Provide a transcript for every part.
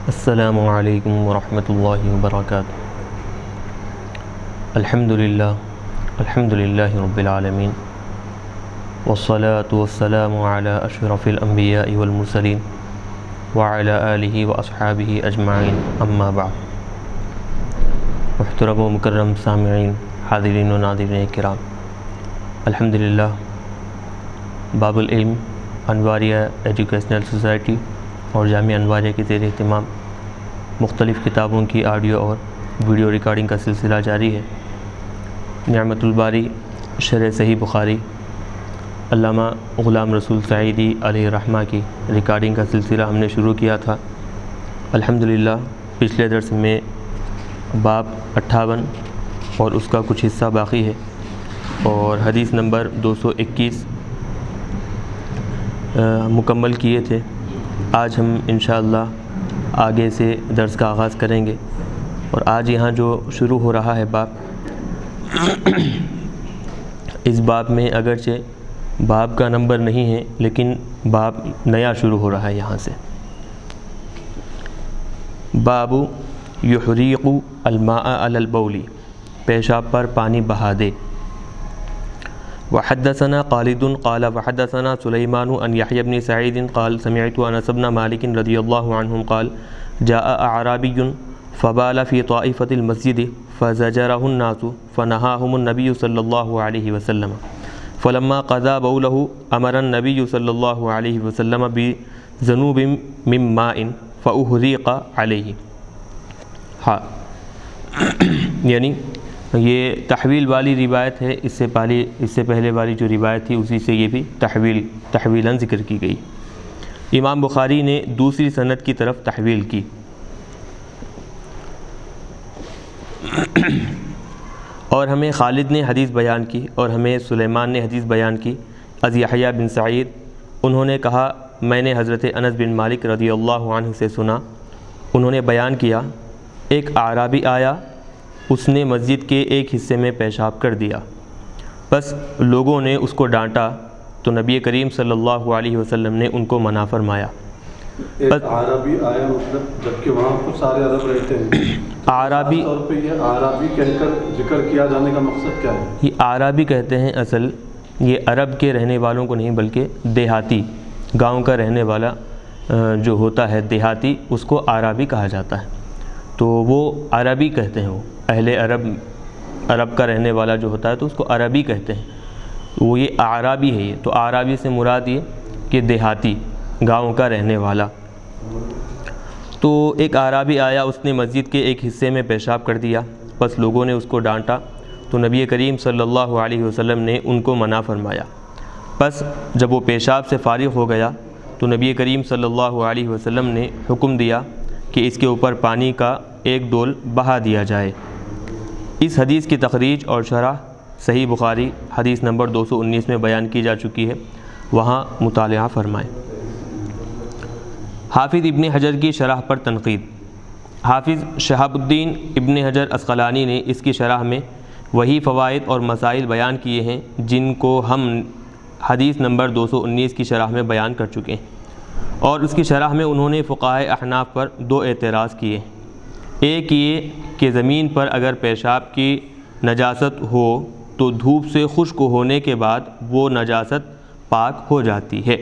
السلام علیکم ورحمۃ اللہ وبرکاتہ۔ الحمد للہ رب العالمین والصلاة والسلام علی اشرف الانبیاء والمرسلین وعلی آلہ واصحابہ اجمعین، اما بعد۔ محترم و مکرم سامعین، حاضرین و ناظرین کرام، الحمدللہ باب العلم انواریہ ایجوکیشنل سوسائٹی اور جامعہ انواریہ کے زیر اہتمام مختلف کتابوں کی آڈیو اور ویڈیو ریکارڈنگ کا سلسلہ جاری ہے۔ نعمت الباری شرح صحیح بخاری علامہ غلام رسول سعیدی علیہ الرحمہ کی ریکارڈنگ کا سلسلہ ہم نے شروع کیا تھا۔ الحمدللہ پچھلے درس میں باب 58 اور اس کا کچھ حصہ باقی ہے، اور حدیث نمبر 221 مکمل کیے تھے۔ آج ہم انشاءاللہ آگے سے درس کا آغاز کریں گے، اور آج یہاں جو شروع ہو رہا ہے باب، اس باب میں اگرچہ باب کا نمبر نہیں ہے لیکن باب نیا شروع ہو رہا ہے یہاں سے۔ باب یحریق الماء علی البول، پیشاب پر پانی بہا دے۔ وحدثنا خالد قال وحدثنا سلیمان عن یحیی بن سعید قال سمعت انس بن مالک رضی اللہ عنہ قال جاء اعرابی فبال في طائفة المسجد فزجره الناس فنهاهم النبي صلی اللہ علیہ وسلم فلما قضى بوله امر النبي صلی اللہ علیہ وسلم بذنوب من ماء فأحريق عليه۔ ہاں، یعنی یہ تحویل والی روایت ہے، اس سے پہلے والی جو روایت تھی اسی سے یہ بھی تحویلاً ذکر کی گئی۔ امام بخاری نے دوسری سند کی طرف تحویل کی۔ اور ہمیں خالد نے حدیث بیان کی اور ہمیں سلیمان نے حدیث بیان کی از یحییٰ بن سعید، انہوں نے کہا میں نے حضرت انس بن مالک رضی اللہ عنہ سے سنا، انہوں نے بیان کیا ایک اعرابی آیا، اس نے مسجد کے ایک حصے میں پیشاب کر دیا، بس لوگوں نے اس کو ڈانٹا تو نبی کریم صلی اللہ علیہ وسلم نے ان کو منع فرمایا۔ ایک عربی آیا مطلب جبکہ وہاں تو سارے عرب رہتے ہیں، اعرابی طور پہ یہ عربی کہہ کر ذکر کیا جانے کا مقصد کیا ہے؟ یہ اعرابی کہتے ہیں، اصل یہ عرب کے رہنے والوں کو نہیں بلکہ دیہاتی، گاؤں کا رہنے والا جو ہوتا ہے دیہاتی، اس کو اعرابی کہا جاتا ہے، تو وہ عربی کہتے ہیں، وہ اہل عرب کا رہنے والا جو ہوتا ہے تو اس کو عربی کہتے ہیں، وہ یہ اعرابی ہے۔ یہ تو اعرابی سے مراد یہ کہ دیہاتی، گاؤں کا رہنے والا۔ تو ایک اعرابی آیا، اس نے مسجد کے ایک حصے میں پیشاب کر دیا، بس لوگوں نے اس کو ڈانٹا تو نبی کریم صلی اللہ علیہ وسلم نے ان کو منع فرمایا۔ بس جب وہ پیشاب سے فارغ ہو گیا تو نبی کریم صلی اللہ علیہ وسلم نے حکم دیا کہ اس کے اوپر پانی کا ایک ڈول بہا دیا جائے۔ اس حدیث کی تخریج اور شرح صحیح بخاری حدیث نمبر 219 میں بیان کی جا چکی ہے، وہاں مطالعہ فرمائیں۔ حافظ ابن حجر کی شرح پر تنقید۔ حافظ شہاب الدین ابن حجر عسقلانی نے اس کی شرح میں وہی فوائد اور مسائل بیان کیے ہیں جن کو ہم حدیث نمبر 219 کی شرح میں بیان کر چکے ہیں، اور اس کی شرح میں انہوں نے فقہائے احناف پر دو اعتراض کیے۔ ایک یہ کہ زمین پر اگر پیشاب کی نجاست ہو تو دھوپ سے خشک ہونے کے بعد وہ نجاست پاک ہو جاتی ہے،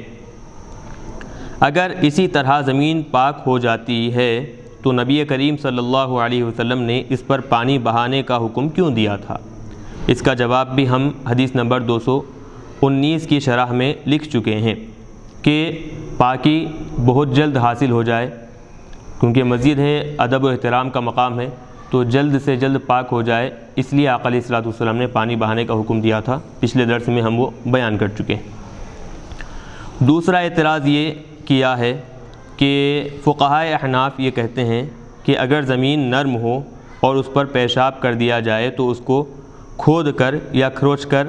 اگر اسی طرح زمین پاک ہو جاتی ہے تو نبی کریم صلی اللہ علیہ وسلم نے اس پر پانی بہانے کا حکم کیوں دیا تھا؟ اس کا جواب بھی ہم حدیث نمبر 219 کی شرح میں لکھ چکے ہیں کہ پاکی بہت جلد حاصل ہو جائے، کیونکہ مسجد ہے، ادب و احترام کا مقام ہے، تو جلد سے جلد پاک ہو جائے، اس لیے آقا علیہ الصلوۃ والسلام نے پانی بہانے کا حکم دیا تھا۔ پچھلے درس میں ہم وہ بیان کر چکے ہیں۔ دوسرا اعتراض یہ کیا ہے کہ فقہائے احناف یہ کہتے ہیں کہ اگر زمین نرم ہو اور اس پر پیشاب کر دیا جائے تو اس کو کھود کر یا کھروچ کر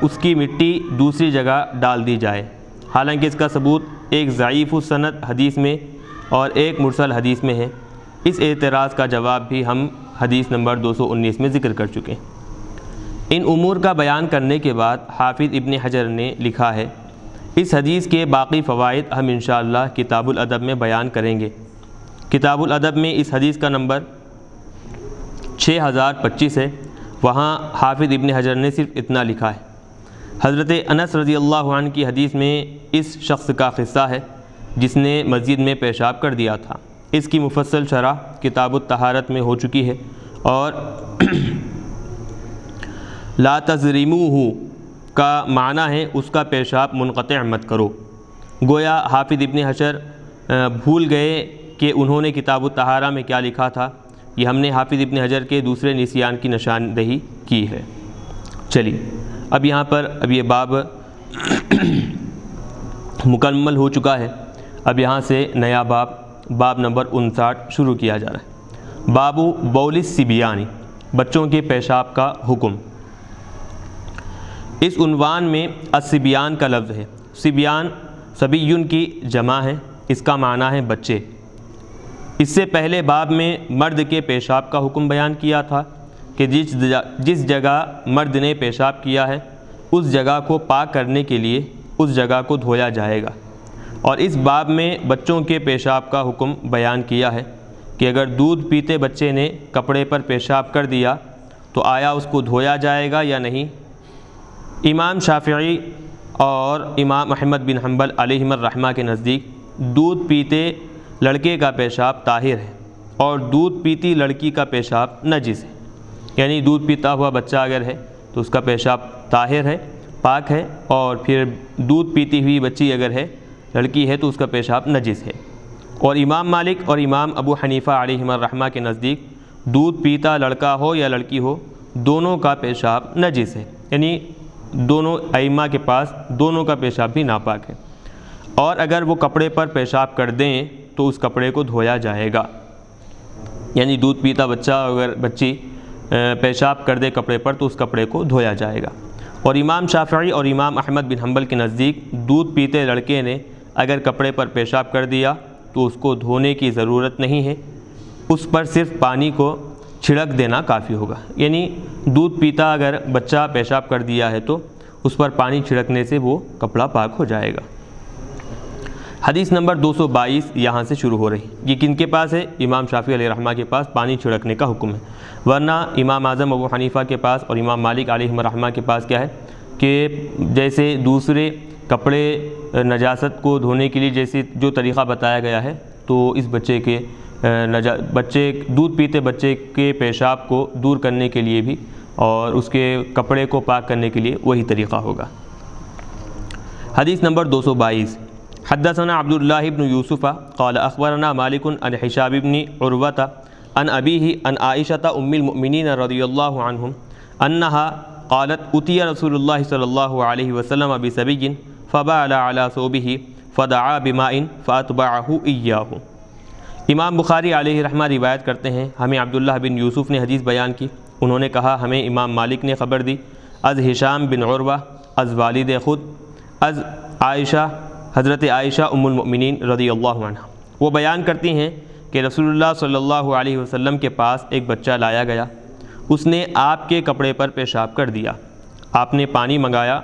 اس کی مٹی دوسری جگہ ڈال دی جائے، حالانکہ اس کا ثبوت ایک ضعیف السند حدیث میں اور ایک مرسل حدیث میں ہے۔ اس اعتراض کا جواب بھی ہم حدیث نمبر 219 میں ذکر کر چکے ہیں۔ ان امور کا بیان کرنے کے بعد حافظ ابن حجر نے لکھا ہے اس حدیث کے باقی فوائد ہم انشاءاللہ کتاب الادب میں بیان کریں گے، کتاب الادب میں اس حدیث کا نمبر 6025 ہے، وہاں حافظ ابن حجر نے صرف اتنا لکھا ہے۔ حضرت انس رضی اللہ عنہ کی حدیث میں اس شخص کا قصہ ہے جس نے مسجد میں پیشاب کر دیا تھا۔ اس کی مفصل شرح کتاب الطہارت میں ہو چکی ہے، اور لا تزرموہ کا معنی ہے اس کا پیشاب منقطع مت کرو۔ گویا حافظ ابن حجر بھول گئے کہ انہوں نے کتاب الطہارہ میں کیا لکھا تھا۔ یہ ہم نے حافظ ابن حجر کے دوسرے نسیان کی نشاندہی کی ہے۔ چلیے اب یہاں پر یہ باب مکمل ہو چکا ہے۔ اب یہاں سے نیا باب نمبر 59 شروع کیا جا رہا ہے۔ باب بول الصبیان، بچوں کے پیشاب کا حکم۔ اس عنوان میں الصبیان کا لفظ ہے۔ صبیان صبیٌ کی جمع ہے، اس کا معنی ہے بچے۔ اس سے پہلے باب میں مرد کے پیشاب کا حکم بیان کیا تھا کہ جس جگہ مرد نے پیشاب کیا ہے اس جگہ کو پاک کرنے کے لیے اس جگہ کو دھویا جائے گا، اور اس باب میں بچوں کے پیشاب کا حکم بیان کیا ہے کہ اگر دودھ پیتے بچے نے کپڑے پر پیشاب کر دیا تو آیا اس کو دھویا جائے گا یا نہیں۔ امام شافعی اور امام احمد بن حنبل علیہم الرحمہ کے نزدیک دودھ پیتے لڑکے کا پیشاب طاہر ہے اور دودھ پیتی لڑکی کا پیشاب نجس ہے، یعنی دودھ پیتا ہوا بچہ اگر ہے تو اس کا پیشاب طاہر ہے، پاک ہے، اور پھر دودھ پیتی ہوئی بچی اگر ہے لڑکی ہے تو اس کا پیشاب نجس ہے۔ اور امام مالک اور امام ابو حنیفہ علیہم الرحمہ کے نزدیک دودھ پیتا لڑکا ہو یا لڑکی ہو دونوں کا پیشاب نجس ہے، یعنی دونوں ائمہ کے پاس دونوں کا پیشاب بھی ناپاک ہے، اور اگر وہ کپڑے پر پیشاب کر دیں تو اس کپڑے کو دھویا جائے گا، یعنی دودھ پیتا بچہ اگر بچی پیشاب کر دے کپڑے پر تو اس کپڑے کو دھویا جائے گا۔ اور امام شافعی اور امام احمد بن حنبل کے نزدیک دودھ پیتے لڑکے نے اگر کپڑے پر پیشاب کر دیا تو اس کو دھونے کی ضرورت نہیں ہے، اس پر صرف پانی کو چھڑک دینا کافی ہوگا، یعنی دودھ پیتا اگر بچہ پیشاب کر دیا ہے تو اس پر پانی چھڑکنے سے وہ کپڑا پاک ہو جائے گا۔ حدیث نمبر 222 یہاں سے شروع ہو رہی، یہ کن کے پاس ہے؟ امام شافعی علیہ رحمہ کے پاس پانی چھڑکنے کا حکم ہے، ورنہ امام اعظم ابو حنیفہ کے پاس اور امام مالک علیہ رحمہ کے پاس کیا ہے کہ جیسے دوسرے کپڑے نجاست کو دھونے کے لیے جیسے جو طریقہ بتایا گیا ہے تو اس بچے کے دودھ پیتے بچے کے پیشاب کو دور کرنے کے لیے بھی اور اس کے کپڑے کو پاک کرنے کے لیے وہی طریقہ ہوگا۔ حدیث نمبر 222، حدثنا عبد اللہ بن یوسف قال اخبرنا مالک عن حشام بن عروۃ عن ابیہ عن عائشۃ ام المؤمنین رضی اللہ عنہم انہا قالت اتی رسول اللہ صلی اللہ علیہ وسلم بصبی فبال علی ثوبہ فدعا بماء فاتبعہ ایاہ۔ امام بخاری علیہ رحمہ روایت کرتے ہیں ہمیں عبداللہ بن یوسف نے حدیث بیان کی، انہوں نے کہا ہمیں امام مالک نے خبر دی از حشام بن عروہ از والد خود از عائشہ حضرت عائشہ ام المؤمنین رضی اللہ عنہ، وہ بیان کرتی ہیں کہ رسول اللہ صلی اللہ علیہ وسلم کے پاس ایک بچہ لایا گیا، اس نے آپ کے کپڑے پر پیشاب کر دیا، آپ نے پانی منگایا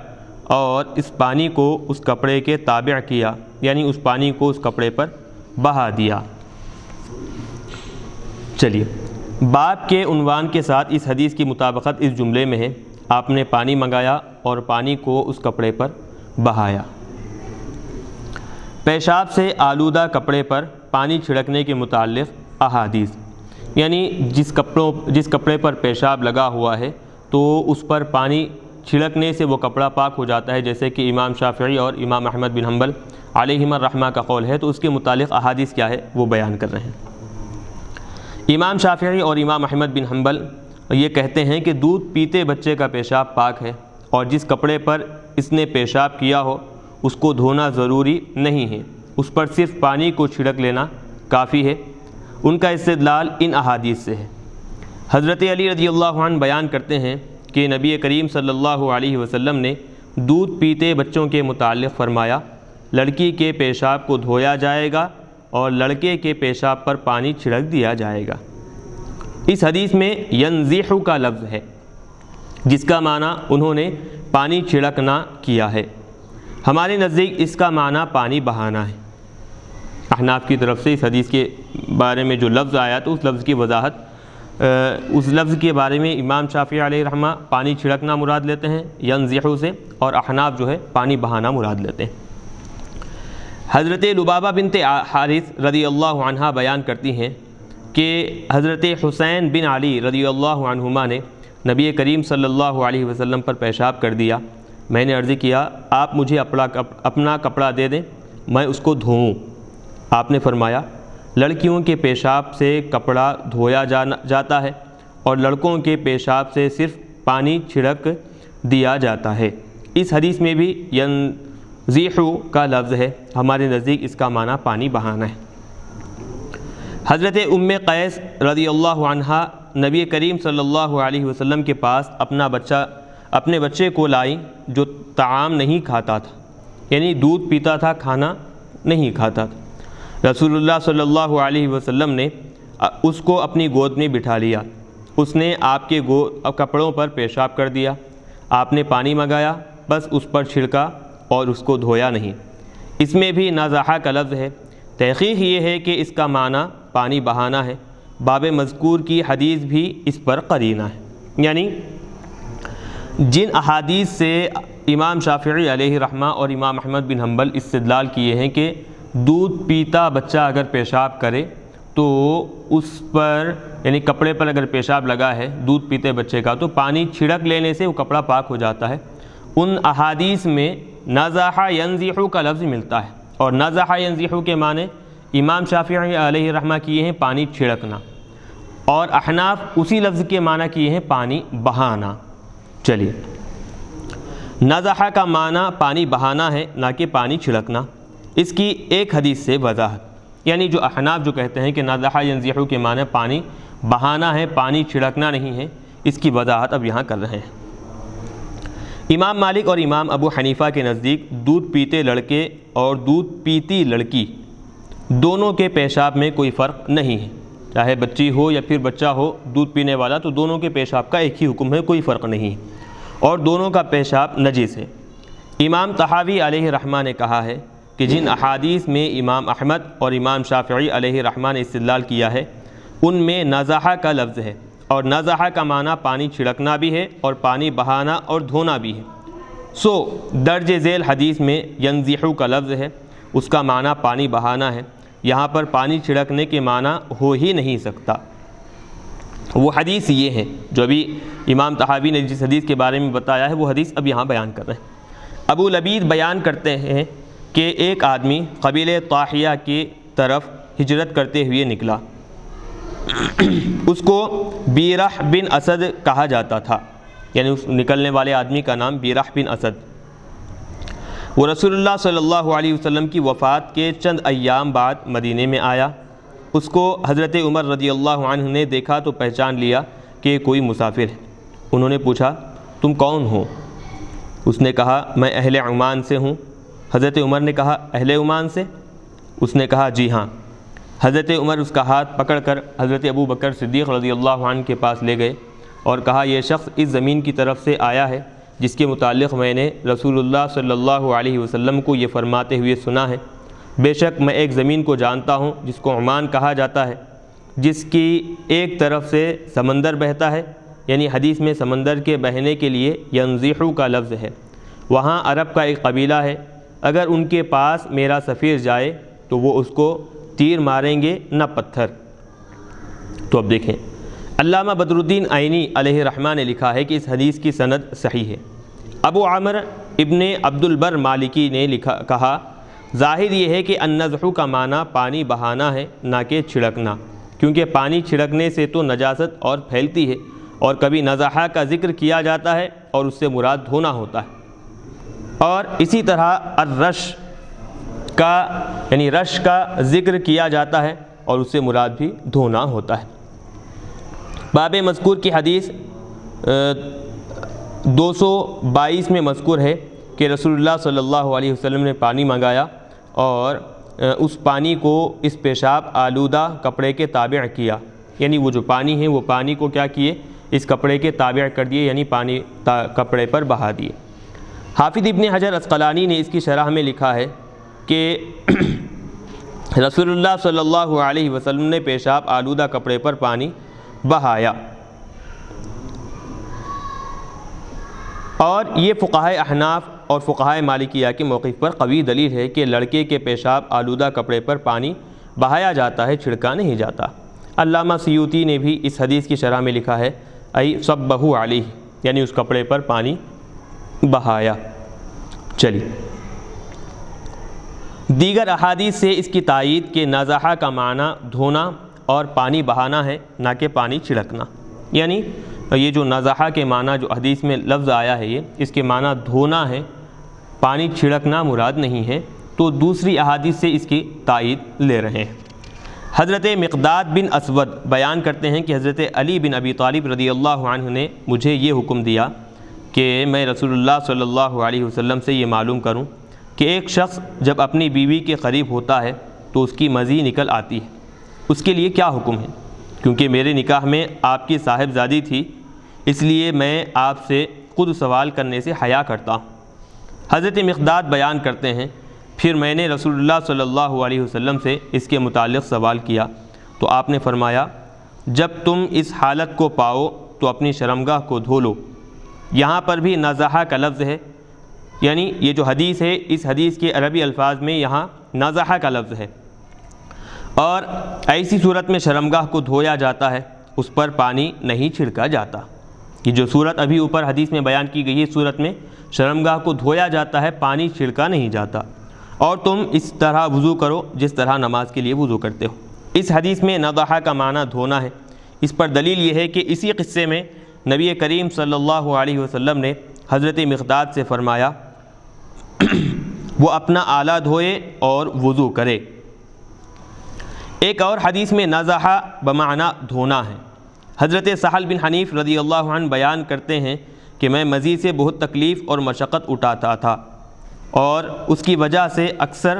اور اس پانی کو اس کپڑے کے تابع کیا، یعنی اس پانی کو اس کپڑے پر بہا دیا۔ چلیے باب کے عنوان کے ساتھ اس حدیث کی مطابقت اس جملے میں ہے، آپ نے پانی منگایا اور پانی کو اس کپڑے پر بہایا۔ پیشاب سے آلودہ کپڑے پر پانی چھڑکنے کے متعلق احادیث، یعنی جس کپڑے پر پیشاب لگا ہوا ہے تو اس پر پانی چھڑکنے سے وہ کپڑا پاک ہو جاتا ہے، جیسے کہ امام شافعی اور امام احمد بن حنبل علیہم الرحمہ کا قول ہے، تو اس کے متعلق احادیث کیا ہے وہ بیان کر رہے ہیں۔ امام شافعی اور امام احمد بن حنبل یہ کہتے ہیں کہ دودھ پیتے بچے کا پیشاب پاک ہے اور جس کپڑے پر اس نے پیشاب کیا ہو اس کو دھونا ضروری نہیں ہے، اس پر صرف پانی کو چھڑک لینا کافی ہے۔ ان کا استدلال ان احادیث سے ہے۔ حضرت علی رضی اللہ عنہ بیان کرتے ہیں کہ نبی کریم صلی اللہ علیہ وسلم نے دودھ پیتے بچوں کے متعلق فرمایا لڑکی کے پیشاب کو دھویا جائے گا اور لڑکے کے پیشاب پر پانی چھڑک دیا جائے گا۔ اس حدیث میں ینزیح کا لفظ ہے جس کا معنی انہوں نے پانی چھڑکنا کیا ہے، ہمارے نزدیک اس کا معنی پانی بہانا ہے، احناف کی طرف سے اس حدیث کے بارے میں جو لفظ آیا تو اس لفظ کی وضاحت، اس لفظ کے بارے میں امام شافعی علیہ رحمہ پانی چھڑکنا مراد لیتے ہیں ینزحو سے، اور احناف جو ہے پانی بہانا مراد لیتے ہیں۔ حضرت لبابہ بنت حارث رضی اللہ عنہا بیان کرتی ہیں کہ حضرت حسین بن علی رضی اللہ عنہما نے نبی کریم صلی اللہ علیہ وسلم پر پیشاب کر دیا۔ میں نے عرض کیا آپ مجھے اپنا کپڑا دے دیں، میں اس کو دھوؤں۔ آپ نے فرمایا لڑکیوں کے پیشاب سے کپڑا دھویا جاتا ہے اور لڑکوں کے پیشاب سے صرف پانی چھڑک دیا جاتا ہے۔ اس حدیث میں بھی ینزیحو کا لفظ ہے، ہمارے نزدیک اس کا معنی پانی بہانا ہے۔ حضرت ام قیس رضی اللہ عنہا نبی کریم صلی اللہ علیہ وسلم کے پاس اپنے بچے کو لائیں جو طعام نہیں کھاتا تھا، یعنی دودھ پیتا تھا کھانا نہیں کھاتا تھا۔ رسول اللہ صلی اللہ علیہ وسلم نے اس کو اپنی گود میں بٹھا لیا، اس نے آپ کے کپڑوں پر پیشاب کر دیا، آپ نے پانی منگایا، بس اس پر چھڑکا اور اس کو دھویا نہیں۔ اس میں بھی نازحہ کا لفظ ہے۔ تحقیق یہ ہے کہ اس کا معنی پانی بہانا ہے۔ باب مذکور کی حدیث بھی اس پر قرینہ ہے، یعنی جن احادیث سے امام شافعی علیہ رحمہ اور امام احمد بن حنبل استدلال کیے ہیں کہ دودھ پیتا بچہ اگر پیشاب کرے تو اس پر، یعنی کپڑے پر اگر پیشاب لگا ہے دودھ پیتے بچے کا، تو پانی چھڑک لینے سے وہ کپڑا پاک ہو جاتا ہے۔ ان احادیث میں نزح ینزح کا لفظ ملتا ہے، اور نزح ینزح کے معنی امام شافعی علیہ رحمہ کیے ہیں پانی چھڑکنا، اور احناف اسی لفظ کے معنی کیے ہیں پانی بہانا۔ چلیے، نزح کا معنی پانی بہانا ہے، نہ کہ پانی چھڑکنا۔ اس کی ایک حدیث سے وضاحت، یعنی جو احناف جو کہتے ہیں کہ نزح ینزح کے معنی پانی بہانا ہے، پانی چھڑکنا نہیں ہے، اس کی وضاحت اب یہاں کر رہے ہیں۔ امام مالک اور امام ابو حنیفہ کے نزدیک دودھ پیتے لڑکے اور دودھ پیتی لڑکی دونوں کے پیشاب میں کوئی فرق نہیں ہے، چاہے بچی ہو یا پھر بچہ ہو دودھ پینے والا، تو دونوں کے پیشاب کا ایک ہی حکم ہے، کوئی فرق نہیں ہے، اور دونوں کا پیشاب نجس ہے۔ امام طحاوی علیہ رحمہ نے کہا ہے کہ جن احادیث میں امام احمد اور امام شافعی علیہ رحمہ نے استدلال کیا ہے ان میں نزح کا لفظ ہے، اور نزح کا معنی پانی چھڑکنا بھی ہے اور پانی بہانا اور دھونا بھی ہے۔ سو درج ذیل حدیث میں ینزح کا لفظ ہے، اس کا معنی پانی بہانا ہے، یہاں پر پانی چھڑکنے کے معنی ہو ہی نہیں سکتا۔ وہ حدیث یہ ہے جو ابھی امام طحاوی نے جس حدیث کے بارے میں بتایا ہے، وہ حدیث اب یہاں بیان کر رہے ہیں۔ ابو لبید بیان کرتے ہیں کہ ایک آدمی قبیلہ طاحیہ کی طرف ہجرت کرتے ہوئے نکلا، اس کو بیرح بن اسد کہا جاتا تھا، یعنی اس نکلنے والے آدمی کا نام بیرح بن اسد۔ وہ رسول اللہ صلی اللہ علیہ وسلم کی وفات کے چند ایام بعد مدینے میں آیا۔ اس کو حضرت عمر رضی اللہ عنہ نے دیکھا تو پہچان لیا کہ کوئی مسافر ہے۔ انہوں نے پوچھا تم کون ہو؟ اس نے کہا میں اہل عمان سے ہوں۔ حضرت عمر نے کہا اہل عمان سے؟ اس نے کہا جی ہاں۔ حضرت عمر اس کا ہاتھ پکڑ کر حضرت ابو بکر صدیق رضی اللہ عنہ کے پاس لے گئے اور کہا یہ شخص اس زمین کی طرف سے آیا ہے جس کے متعلق میں نے رسول اللہ صلی اللہ علیہ وسلم کو یہ فرماتے ہوئے سنا ہے، بے شک میں ایک زمین کو جانتا ہوں جس کو عمان کہا جاتا ہے، جس کی ایک طرف سے سمندر بہتا ہے، یعنی حدیث میں سمندر کے بہنے کے لیے ینزحو کا لفظ ہے۔ وہاں عرب کا ایک قبیلہ ہے، اگر ان کے پاس میرا سفیر جائے تو وہ اس کو تیر ماریں گے نہ پتھر۔ تو اب دیکھیں، علامہ بدر الدین عینی علیہ رحمہ نے لکھا ہے کہ اس حدیث کی سند صحیح ہے۔ ابو عامر ابن عبد البر مالکی نے کہا ظاہر یہ ہے کہ النزح کا معنی پانی بہانا ہے، نہ کہ چھڑکنا، کیونکہ پانی چھڑکنے سے تو نجاست اور پھیلتی ہے، اور کبھی نزحہ کا ذکر کیا جاتا ہے اور اس سے مراد دھونا ہوتا ہے، اور اسی طرح الرش کا یعنی رش کا ذکر کیا جاتا ہے اور اس سے مراد بھی دھونا ہوتا ہے۔ باب مذکور کی حدیث 222 میں مذکور ہے کہ رسول اللہ صلی اللہ علیہ وسلم نے پانی منگایا اور اس پانی کو اس پیشاب آلودہ کپڑے کے تابع کیا، یعنی وہ جو پانی ہے وہ پانی کو کیا کیے، اس کپڑے کے تابع کر دیے، یعنی پانی کپڑے پر بہا دیے۔ حافظ ابن حجر عسقلانی نے اس کی شرح میں لکھا ہے کہ رسول اللہ صلی اللہ علیہ وسلم نے پیشاب آلودہ کپڑے پر پانی بہایا۔ اور یہ فقہائے احناف اور فقہائے مالکیہ کے موقف پر قوی دلیل ہے کہ لڑکے کے پیشاب آلودہ کپڑے پر پانی بہایا جاتا ہے، چھڑکا نہیں جاتا۔ علامہ سیوطی نے بھی اس حدیث کی شرح میں لکھا ہے ای صبہ علیہ، یعنی اس کپڑے پر پانی بہایا۔ چلیے دیگر احادیث سے اس کی تائید کہ نازحہ کا معنی دھونا اور پانی بہانا ہے، نہ کہ پانی چھڑکنا۔ یعنی یہ جو نازحہ کے معنی جو حدیث میں لفظ آیا ہے اس کے معنی دھونا ہے، پانی چھڑکنا مراد نہیں ہے، تو دوسری احادیث سے اس کی تائید لے رہے ہیں۔ حضرت مقداد بن اسود بیان کرتے ہیں کہ حضرت علی بن ابی طالب رضی اللہ عنہ نے مجھے یہ حکم دیا کہ میں رسول اللہ صلی اللہ علیہ وسلم سے یہ معلوم کروں کہ ایک شخص جب اپنی بیوی کے قریب ہوتا ہے تو اس کی مزی نکل آتی ہے، اس کے لیے کیا حکم ہے؟ کیونکہ میرے نکاح میں آپ کی صاحبزادی تھی، اس لیے میں آپ سے خود سوال کرنے سے حیا کرتا ہوں۔ حضرت مقداد بیان کرتے ہیں پھر میں نے رسول اللہ صلی اللہ علیہ وسلم سے اس کے متعلق سوال کیا تو آپ نے فرمایا جب تم اس حالت کو پاؤ تو اپنی شرمگاہ کو دھو لو۔ یہاں پر بھی نازحہ کا لفظ ہے، یعنی یہ جو حدیث ہے اس حدیث کے عربی الفاظ میں یہاں نازحہ کا لفظ ہے، اور ایسی صورت میں شرمگاہ کو دھویا جاتا ہے، اس پر پانی نہیں چھڑکا جاتا۔ یہ جو صورت ابھی اوپر حدیث میں بیان کی گئی ہے، صورت میں شرمگاہ کو دھویا جاتا ہے، پانی چھڑکا نہیں جاتا، اور تم اس طرح وضو کرو جس طرح نماز کے لیے وضو کرتے ہو۔ اس حدیث میں نضحہ کا معنی دھونا ہے۔ اس پر دلیل یہ ہے کہ اسی قصے میں نبی کریم صلی اللہ علیہ وسلم نے حضرت مقداد سے فرمایا وہ اپنا آلہ دھوئے اور وضو کرے۔ ایک اور حدیث میں نضحہ بمعنی دھونا ہے۔ حضرت سہل بن حنیف رضی اللہ عنہ بیان کرتے ہیں کہ میں مزی سے بہت تکلیف اور مشقت اٹھاتا تھا اور اس کی وجہ سے اکثر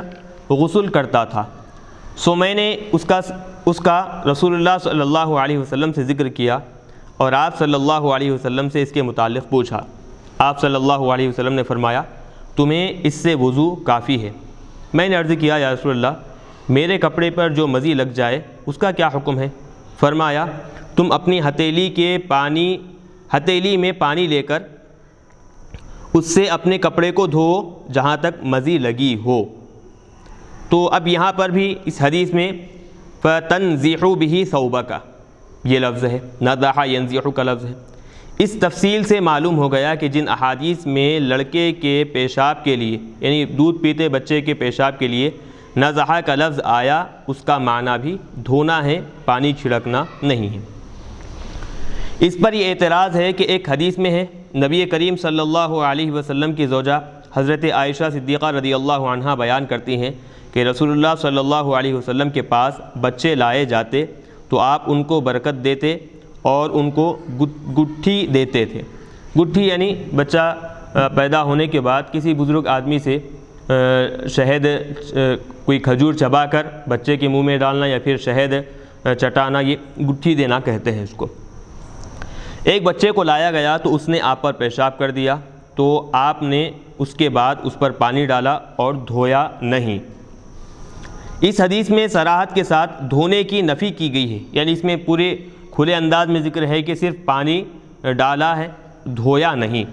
غسل کرتا تھا، سو میں نے اس کا رسول اللہ صلی اللہ علیہ وسلم سے ذکر کیا اور آپ صلی اللہ علیہ وسلم سے اس کے متعلق پوچھا۔ آپ صلی اللہ علیہ وسلم نے فرمایا تمہیں اس سے وضو کافی ہے۔ میں نے عرض کیا یا رسول اللہ میرے کپڑے پر جو مزی لگ جائے اس کا کیا حکم ہے؟ فرمایا تم اپنی ہتھیلی میں پانی لے کر اس سے اپنے کپڑے کو دھو جہاں تک مزی لگی ہو۔ تو اب یہاں پر بھی اس حدیث میں فَتَنْزِحُ بِهِ ثَوْبَكَ یہ لفظ ہے، نضح ينزح کا لفظ ہے۔ اس تفصیل سے معلوم ہو گیا کہ جن احادیث میں لڑکے کے پیشاب کے لیے یعنی دودھ پیتے بچے کے پیشاب کے لیے نضح کا لفظ آیا اس کا معنی بھی دھونا ہے، پانی چھڑکنا نہیں ہے۔ اس پر یہ اعتراض ہے کہ ایک حدیث میں ہے نبی کریم صلی اللہ علیہ وسلم کی زوجہ حضرت عائشہ صدیقہ رضی اللہ عنہا بیان کرتی ہیں کہ رسول اللہ صلی اللہ علیہ وسلم کے پاس بچے لائے جاتے تو آپ ان کو برکت دیتے اور ان کو گٹھی دیتے تھے۔ گٹھی یعنی بچہ پیدا ہونے کے بعد کسی بزرگ آدمی سے شہد کوئی کھجور چبا کر بچے کے منہ میں ڈالنا یا پھر شہد چٹانا، یہ گٹھی دینا کہتے ہیں اس کو۔ ایک بچے کو لایا گیا تو اس نے آپ پر پیشاب کر دیا تو آپ نے اس کے بعد اس پر پانی ڈالا اور دھویا نہیں۔ اس حدیث میں صراحت کے ساتھ دھونے کی نفی کی گئی ہے، یعنی اس میں پورے کھلے انداز میں ذکر ہے کہ صرف پانی ڈالا ہے، دھویا نہیں۔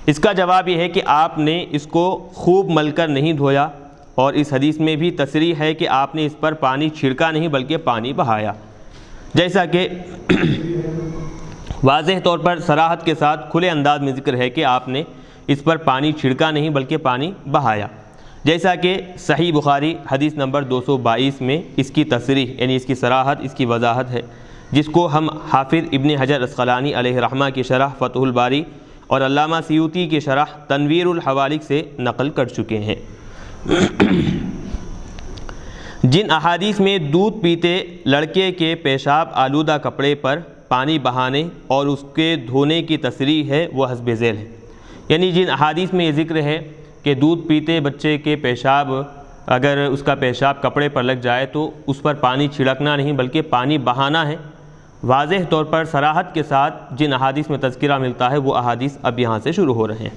اس کا جواب یہ ہے کہ آپ نے اس کو خوب مل کر نہیں دھویا، اور اس حدیث میں بھی تصریح ہے کہ آپ نے اس پر پانی چھڑکا نہیں بلکہ پانی بہایا، جیسا کہ واضح طور پر صراحت کے ساتھ کھلے انداز میں ذکر ہے کہ آپ نے اس پر پانی چھڑکا نہیں بلکہ پانی بہایا، جیسا کہ صحیح بخاری حدیث نمبر 222 میں اس کی تصریح یعنی اس کی صراحت، اس کی وضاحت ہے، جس کو ہم حافظ ابن حجر عسقلانی علیہ رحمہ کی شرح فتح الباری اور علامہ سیوطی کی شرح تنویر الحوالک سے نقل کر چکے ہیں۔ جن احادیث میں دودھ پیتے لڑکے کے پیشاب آلودہ کپڑے پر پانی بہانے اور اس کے دھونے کی تصریح ہے وہ حسب ذیل ہے، یعنی جن احادیث میں یہ ذکر ہے کہ دودھ پیتے بچے کے پیشاب اگر اس کا پیشاب کپڑے پر لگ جائے تو اس پر پانی چھڑکنا نہیں بلکہ پانی بہانا ہے، واضح طور پر صراحت کے ساتھ جن احادیث میں تذکرہ ملتا ہے وہ احادیث اب یہاں سے شروع ہو رہے ہیں۔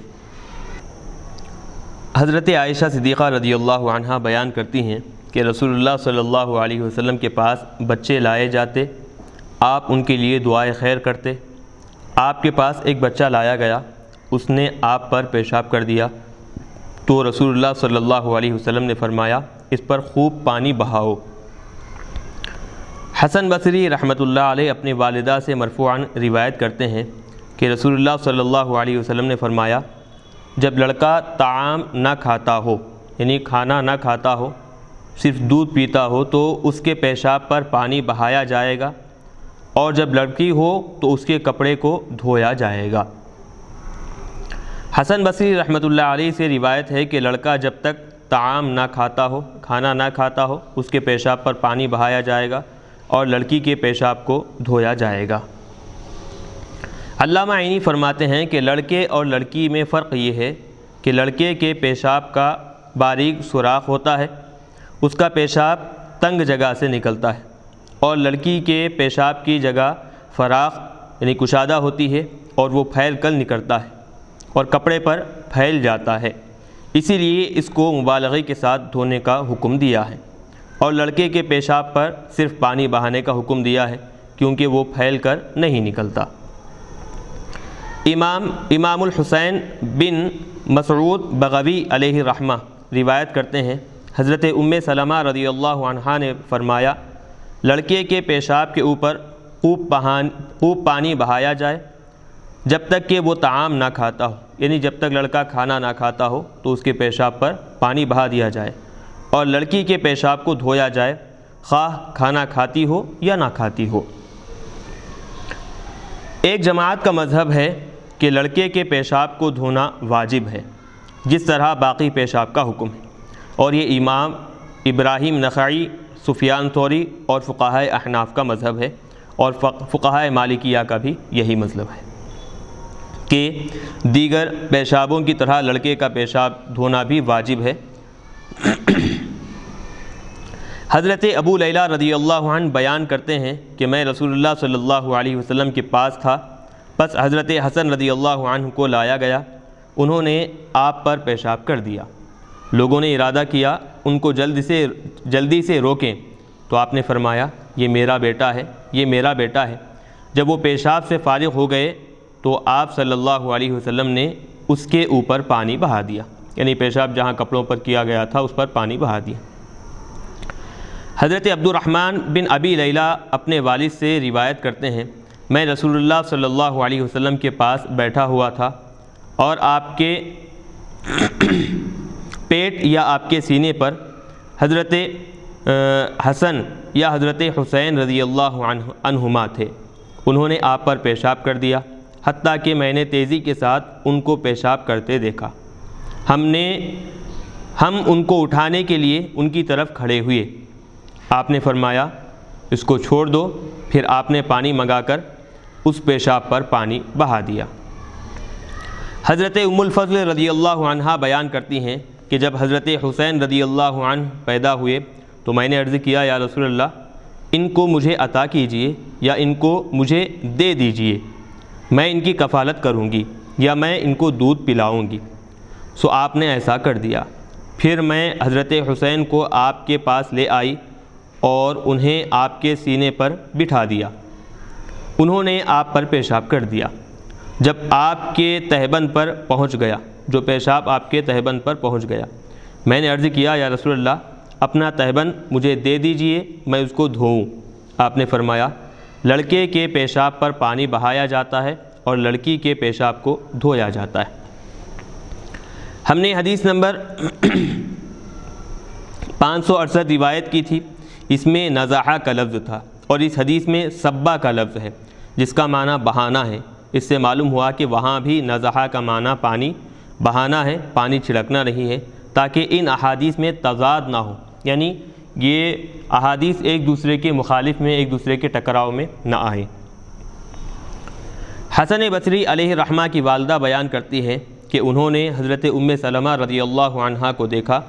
حضرت عائشہ صدیقہ رضی اللہ عنہا بیان کرتی ہیں کہ رسول اللہ صلی اللہ علیہ وسلم کے پاس بچے لائے جاتے، آپ ان کے لیے دعائے خیر کرتے۔ آپ کے پاس ایک بچہ لایا گیا، اس نے آپ پر پیشاب کر دیا تو رسول اللہ صلی اللہ علیہ وسلم نے فرمایا اس پر خوب پانی بہاؤ۔ حسن بصری رحمۃ اللہ علیہ اپنی والدہ سے مرفوعاً روایت کرتے ہیں کہ رسول اللہ صلی اللہ علیہ وسلم نے فرمایا جب لڑکا طعام نہ کھاتا ہو، یعنی کھانا نہ کھاتا ہو، صرف دودھ پیتا ہو، تو اس کے پیشاب پر پانی بہایا جائے گا، اور جب لڑکی ہو تو اس کے کپڑے کو دھویا جائے گا۔ حسن بصری رحمۃ اللہ علیہ سے روایت ہے کہ لڑکا جب تک طعام نہ کھاتا ہو، کھانا نہ کھاتا ہو، اس کے پیشاب پر پانی بہایا جائے گا اور لڑکی کے پیشاب کو دھویا جائے گا۔ علامہ عینی فرماتے ہیں کہ لڑکے اور لڑکی میں فرق یہ ہے کہ لڑکے کے پیشاب کا باریک سوراخ ہوتا ہے، اس کا پیشاب تنگ جگہ سے نکلتا ہے، اور لڑکی کے پیشاب کی جگہ فراخ یعنی کشادہ ہوتی ہے اور وہ پھیل کر نکلتا ہے اور کپڑے پر پھیل جاتا ہے، اسی لیے اس کو مبالغے کے ساتھ دھونے کا حکم دیا ہے، اور لڑکے کے پیشاب پر صرف پانی بہانے کا حکم دیا ہے کیونکہ وہ پھیل کر نہیں نکلتا۔ امام الحسین بن مسعود بغوی علیہ الرحمہ روایت کرتے ہیں حضرت ام سلمہ رضی اللہ عنہا نے فرمایا لڑکے کے پیشاب کے اوپر خوب پانی بہایا جائے جب تک کہ وہ طعام نہ کھاتا ہو، یعنی جب تک لڑکا کھانا نہ کھاتا ہو تو اس کے پیشاب پر پانی بہا دیا جائے، اور لڑکی کے پیشاب کو دھویا جائے خواہ کھانا کھاتی ہو یا نہ کھاتی ہو۔ ایک جماعت کا مذہب ہے کہ لڑکے کے پیشاب کو دھونا واجب ہے جس طرح باقی پیشاب کا حکم ہے، اور یہ امام ابراہیم نخعی، سفیان ثوری اور فقہائے احناف کا مذہب ہے، اور فقہائے مالکیہ کا بھی یہی مذہب ہے کہ دیگر پیشابوں کی طرح لڑکے کا پیشاب دھونا بھی واجب ہے۔ حضرت ابو لیلہ رضی اللہ عنہ بیان کرتے ہیں کہ میں رسول اللہ صلی اللہ علیہ وسلم کے پاس تھا، پس حضرت حسن رضی اللہ عنہ کو لایا گیا، انہوں نے آپ پر پیشاب کر دیا، لوگوں نے ارادہ کیا ان کو جلدی سے روکیں، تو آپ نے فرمایا یہ میرا بیٹا ہے، یہ میرا بیٹا ہے۔ جب وہ پیشاب سے فارغ ہو گئے تو آپ صلی اللہ علیہ وسلم نے اس کے اوپر پانی بہا دیا، یعنی پیشاب جہاں کپڑوں پر کیا گیا تھا اس پر پانی بہا دیا۔ حضرت عبد الرحمن بن ابی لیلہ اپنے والد سے روایت کرتے ہیں میں رسول اللہ صلی اللہ علیہ وسلم کے پاس بیٹھا ہوا تھا، اور آپ کے پیٹ یا آپ کے سینے پر حضرت حسن یا حضرت حسین رضی اللہ عنہما تھے، انہوں نے آپ پر پیشاب کر دیا، حتیٰ کہ میں نے تیزی کے ساتھ ان کو پیشاب کرتے دیکھا۔ ہم ان کو اٹھانے کے لیے ان کی طرف کھڑے ہوئے، آپ نے فرمایا اس کو چھوڑ دو، پھر آپ نے پانی منگا کر اس پیشاب پر پانی بہا دیا۔ حضرت ام الفضل رضی اللہ عنہا بیان کرتی ہیں کہ جب حضرت حسین رضی اللہ عنہ پیدا ہوئے تو میں نے عرض کیا یا رسول اللہ ان کو مجھے عطا کیجئے یا ان کو مجھے دے دیجئے، میں ان کی کفالت کروں گی یا میں ان کو دودھ پلاؤں گی، سو آپ نے ایسا کر دیا۔ پھر میں حضرت حسین کو آپ کے پاس لے آئی اور انہیں آپ کے سینے پر بٹھا دیا، انہوں نے آپ پر پیشاب کر دیا۔ جب آپ کے تہبند پر پہنچ گیا، جو پیشاب آپ کے تہبند پر پہنچ گیا، میں نے عرض کیا یا رسول اللہ اپنا تہبند مجھے دے دیجئے میں اس کو دھوؤں۔ آپ نے فرمایا لڑکے کے پیشاب پر پانی بہایا جاتا ہے اور لڑکی کے پیشاب کو دھویا جاتا ہے۔ ہم نے حدیث نمبر 568 روایت کی تھی، اس میں نزاحہ کا لفظ تھا اور اس حدیث میں صبا کا لفظ ہے جس کا معنی بہانا ہے۔ اس سے معلوم ہوا کہ وہاں بھی نزاحہ کا معنی پانی بہانا ہے، پانی چھڑکنا نہیں ہے، تاکہ ان احادیث میں تضاد نہ ہو، یعنی یہ احادیث ایک دوسرے کے مخالف میں، ایک دوسرے کے ٹکراؤ میں نہ آئیں۔ حسن بصری علیہ الرحمہ کی والدہ بیان کرتی ہے کہ انہوں نے حضرت ام سلمہ رضی اللہ عنہا کو دیکھا،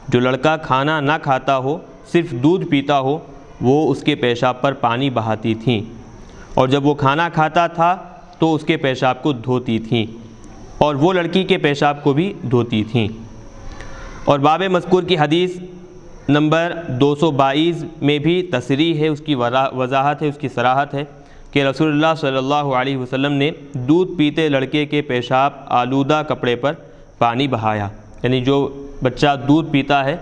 جو لڑکا کھانا نہ کھاتا ہو، صرف دودھ پیتا ہو، وہ اس کے پیشاب پر پانی بہاتی تھیں، اور جب وہ کھانا کھاتا تھا تو اس کے پیشاب کو دھوتی تھیں، اور وہ لڑکی کے پیشاب کو بھی دھوتی تھیں۔ اور باب مذکور کی حدیث نمبر 222 میں بھی تصریح ہے، اس کی وضاحت ہے، اس کی صراحت ہے کہ رسول اللہ صلی اللہ علیہ وسلم نے دودھ پیتے لڑکے کے پیشاب آلودہ کپڑے پر پانی بہایا، یعنی جو بچہ دودھ پیتا ہے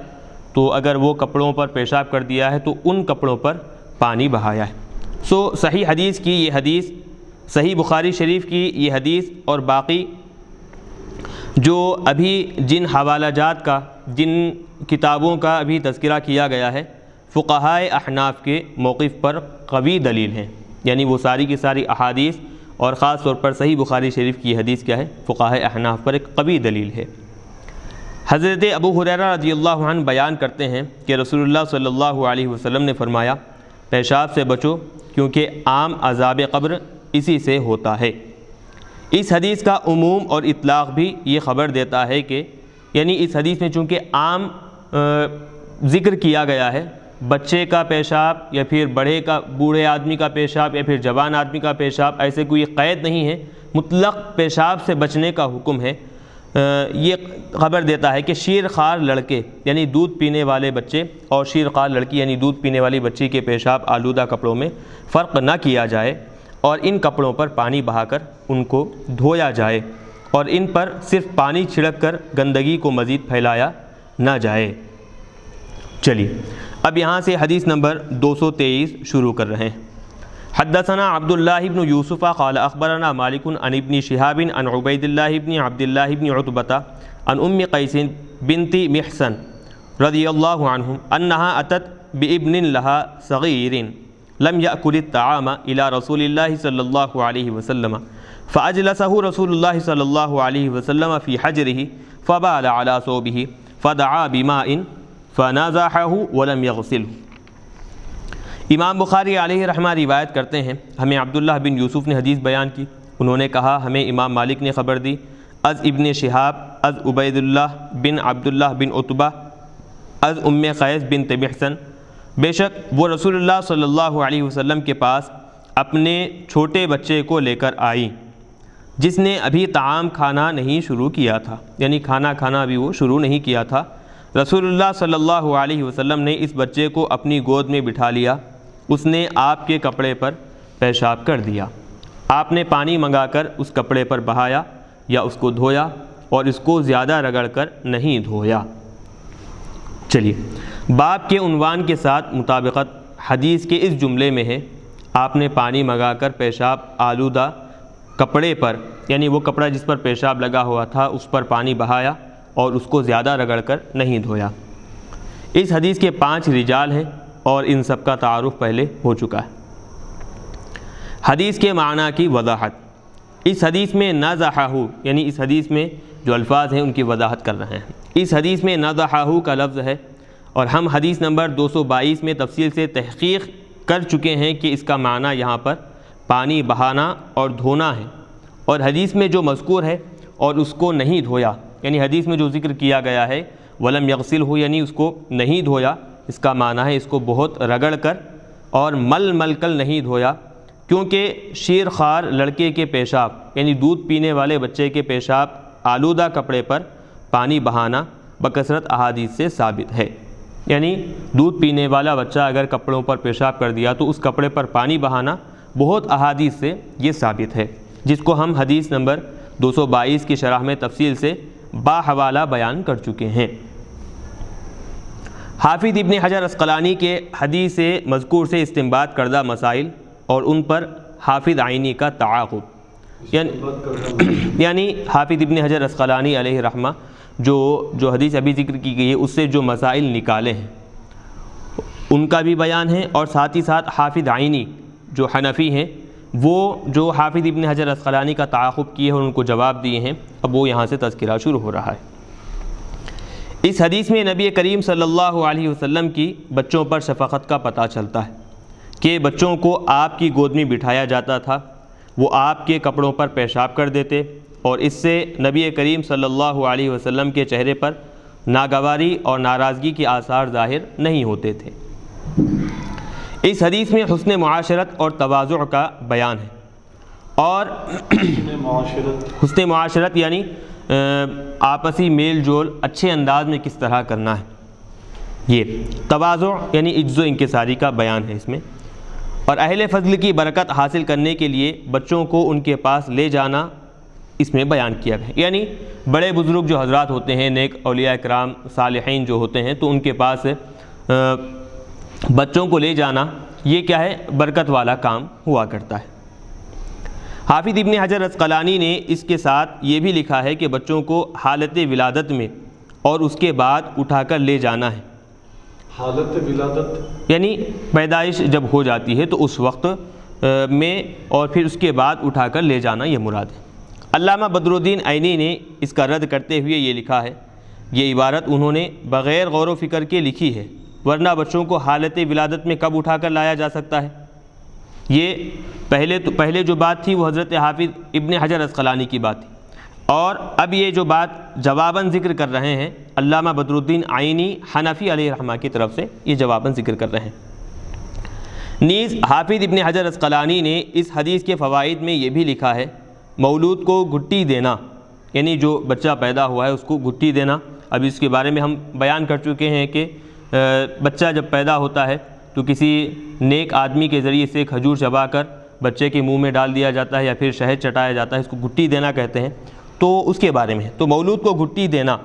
تو اگر وہ کپڑوں پر پیشاب کر دیا ہے تو ان کپڑوں پر پانی بہایا ہے۔ صحیح حدیث کی یہ حدیث، صحیح بخاری شریف کی یہ حدیث اور باقی جو ابھی جن حوالہ جات کا، جن کتابوں کا ابھی تذکرہ کیا گیا ہے، فقہائے احناف کے موقف پر قوی دلیل ہیں، یعنی وہ ساری کی ساری احادیث اور خاص طور پر صحیح بخاری شریف کی حدیث کیا ہے، فقہائے احناف پر ایک قوی دلیل ہے۔ حضرت ابو ہریرہ رضی اللہ عنہ بیان کرتے ہیں کہ رسول اللہ صلی اللہ علیہ وسلم نے فرمایا، پیشاب سے بچو کیونکہ عام عذاب قبر اسی سے ہوتا ہے۔ اس حدیث کا عموم اور اطلاق بھی یہ خبر دیتا ہے کہ یعنی اس حدیث میں چونکہ عام ذکر کیا گیا ہے، بچے کا پیشاب یا پھر بوڑھے آدمی کا پیشاب یا پھر جوان آدمی کا پیشاب، ایسے کوئی قید نہیں ہے، مطلق پیشاب سے بچنے کا حکم ہے۔ یہ خبر دیتا ہے کہ شیرخوار لڑکے یعنی دودھ پینے والے بچے اور شیرخوار لڑکی یعنی دودھ پینے والی بچی کے پیشاب آلودہ کپڑوں میں فرق نہ کیا جائے اور ان کپڑوں پر پانی بہا کر ان کو دھویا جائے اور ان پر صرف پانی چھڑک کر گندگی کو مزید پھیلایا نہ جائے۔ چلیے اب یہاں سے حدیث نمبر 223 شروع کر رہے ہیں۔ حدثنا عبد اللہ بن یوسف قال اخبرنا مالک عن ابن شہاب عن عبید اللہ بن عبد اللہ بن عتبہ عن ام قیس بنت محصن رضی اللہ عنہم انہا اتت بابن لها صغیر لم یأکل الطعام الى رسول اللہ صلی اللہ علیہ وسلم فاجلسه رسول اللہ صلی اللہ علیہ وسلم فی حجرہ فبال على ثوبہ فدعا بماء فنازحه ولم يغسله۔ امام بخاری علیہ رحمہ روایت کرتے ہیں، ہمیں عبداللہ بن یوسف نے حدیث بیان کی، انہوں نے کہا ہمیں امام مالک نے خبر دی از ابن شہاب از عبید اللہ بن عبداللہ بن عتبہ از ام قیس بنت محصن، بے شک وہ رسول اللہ صلی اللہ علیہ وسلم کے پاس اپنے چھوٹے بچے کو لے کر آئی جس نے ابھی طعام کھانا نہیں شروع کیا تھا، یعنی کھانا کھانا ابھی وہ شروع نہیں کیا تھا۔ رسول اللہ صلی اللہ علیہ وسلم نے اس بچے کو اپنی گود میں بٹھا لیا، اس نے آپ کے کپڑے پر پیشاب کر دیا، آپ نے پانی منگا کر اس کپڑے پر بہایا یا اس کو دھویا اور اس کو زیادہ رگڑ کر نہیں دھویا۔ چلیے باب کے عنوان کے ساتھ مطابقت حدیث کے اس جملے میں ہے، آپ نے پانی منگا کر پیشاب آلودہ کپڑے پر، یعنی وہ کپڑا جس پر پیشاب لگا ہوا تھا اس پر پانی بہایا اور اس کو زیادہ رگڑ کر نہیں دھویا۔ اس حدیث کے 5 رجال ہیں اور ان سب کا تعارف پہلے ہو چکا ہے۔ حدیث کے معنی کی وضاحت، اس حدیث میں نازحہ یعنی اس حدیث میں جو الفاظ ہیں ان کی وضاحت کر رہے ہیں۔ اس حدیث میں نازحہ کا لفظ ہے اور ہم حدیث نمبر 222 میں تفصیل سے تحقیق کر چکے ہیں کہ اس کا معنی یہاں پر پانی بہانا اور دھونا ہے، اور حدیث میں جو مذکور ہے اور اس کو نہیں دھویا، یعنی حدیث میں جو ذکر کیا گیا ہے ولم یغسلہ یعنی اس کو نہیں دھویا، اس کا معنی ہے اس کو بہت رگڑ کر اور مل کر نہیں دھویا، کیونکہ شیرخوار لڑکے کے پیشاب یعنی دودھ پینے والے بچے کے پیشاب آلودہ کپڑے پر پانی بہانا بکثرت احادیث سے ثابت ہے، یعنی دودھ پینے والا بچہ اگر کپڑوں پر پیشاب کر دیا تو اس کپڑے پر پانی بہانا بہت احادیث سے یہ ثابت ہے، جس کو ہم حدیث نمبر 222 کی شرح میں تفصیل سے باحوالہ بیان کر چکے ہیں۔ حافظ ابن حجر عسقلانی کے حدیث مذکور سے استنباط کردہ مسائل اور ان پر حافظ عینی کا تعاقب، یعنی حافظ ابن حجر عسقلانی علیہ رحمہ جو حدیث ابھی ذکر کی گئی ہے اس سے جو مسائل نکالے ہیں ان کا بھی بیان ہے، اور ساتھ ہی ساتھ حافظ عینی جو حنفی ہیں وہ جو حافظ ابن حجر عسقلانی کا تعاقب کیے ہیں ان کو جواب دیے ہیں، اب وہ یہاں سے تذکرہ شروع ہو رہا ہے۔ اس حدیث میں نبی کریم صلی اللہ علیہ وسلم کی بچوں پر شفقت کا پتہ چلتا ہے کہ بچوں کو آپ کی گود میں بٹھایا جاتا تھا، وہ آپ کے کپڑوں پر پیشاب کر دیتے اور اس سے نبی کریم صلی اللہ علیہ وسلم کے چہرے پر ناگواری اور ناراضگی کے آثار ظاہر نہیں ہوتے تھے۔ اس حدیث میں حسن معاشرت اور تواضع کا بیان ہے، اور حسن معاشرت یعنی آپسی میل جول اچھے انداز میں کس طرح کرنا ہے، یہ تواضع یعنی عجز و انکساری کا بیان ہے اس میں۔ اور اہل فضل کی برکت حاصل کرنے کے لیے بچوں کو ان کے پاس لے جانا اس میں بیان کیا گیا، یعنی بڑے بزرگ جو حضرات ہوتے ہیں، نیک اولیاء کرام صالحین جو ہوتے ہیں، تو ان کے پاس بچوں کو لے جانا یہ کیا ہے، برکت والا کام ہوا کرتا ہے۔ حافظ ابن حجر عسقلانی نے اس کے ساتھ یہ بھی لکھا ہے کہ بچوں کو حالت ولادت میں اور اس کے بعد اٹھا کر لے جانا ہے۔ حالت ولادت یعنی پیدائش جب ہو جاتی ہے تو اس وقت میں اور پھر اس کے بعد اٹھا کر لے جانا یہ مراد ہے۔ علامہ بدر الدین عینی نے اس کا رد کرتے ہوئے یہ لکھا ہے، یہ عبارت انہوں نے بغیر غور و فکر کے لکھی ہے، ورنہ بچوں کو حالت ولادت میں کب اٹھا کر لایا جا سکتا ہے؟ یہ پہلے جو بات تھی وہ حضرت حافظ ابن حجر عسقلانی کی بات تھی، اور اب یہ جو بات جواباً ذکر کر رہے ہیں علامہ بدر الدین عینی حنفی علیہ رحمہ کی طرف سے، یہ جواباً ذکر کر رہے ہیں۔ نیز حافظ ابن حجر عسقلانی نے اس حدیث کے فوائد میں یہ بھی لکھا ہے، مولود کو گھٹی دینا، یعنی جو بچہ پیدا ہوا ہے اس کو گھٹی دینا۔ اب اس کے بارے میں ہم بیان کر چکے ہیں کہ بچہ جب پیدا ہوتا ہے تو کسی نیک آدمی کے ذریعے سے کھجور چبا کر بچے کے منہ میں ڈال دیا جاتا ہے یا پھر شہد چٹایا جاتا ہے، اس کو گھٹی دینا کہتے ہیں، تو اس کے بارے میں تو مولود کو گھٹی دینا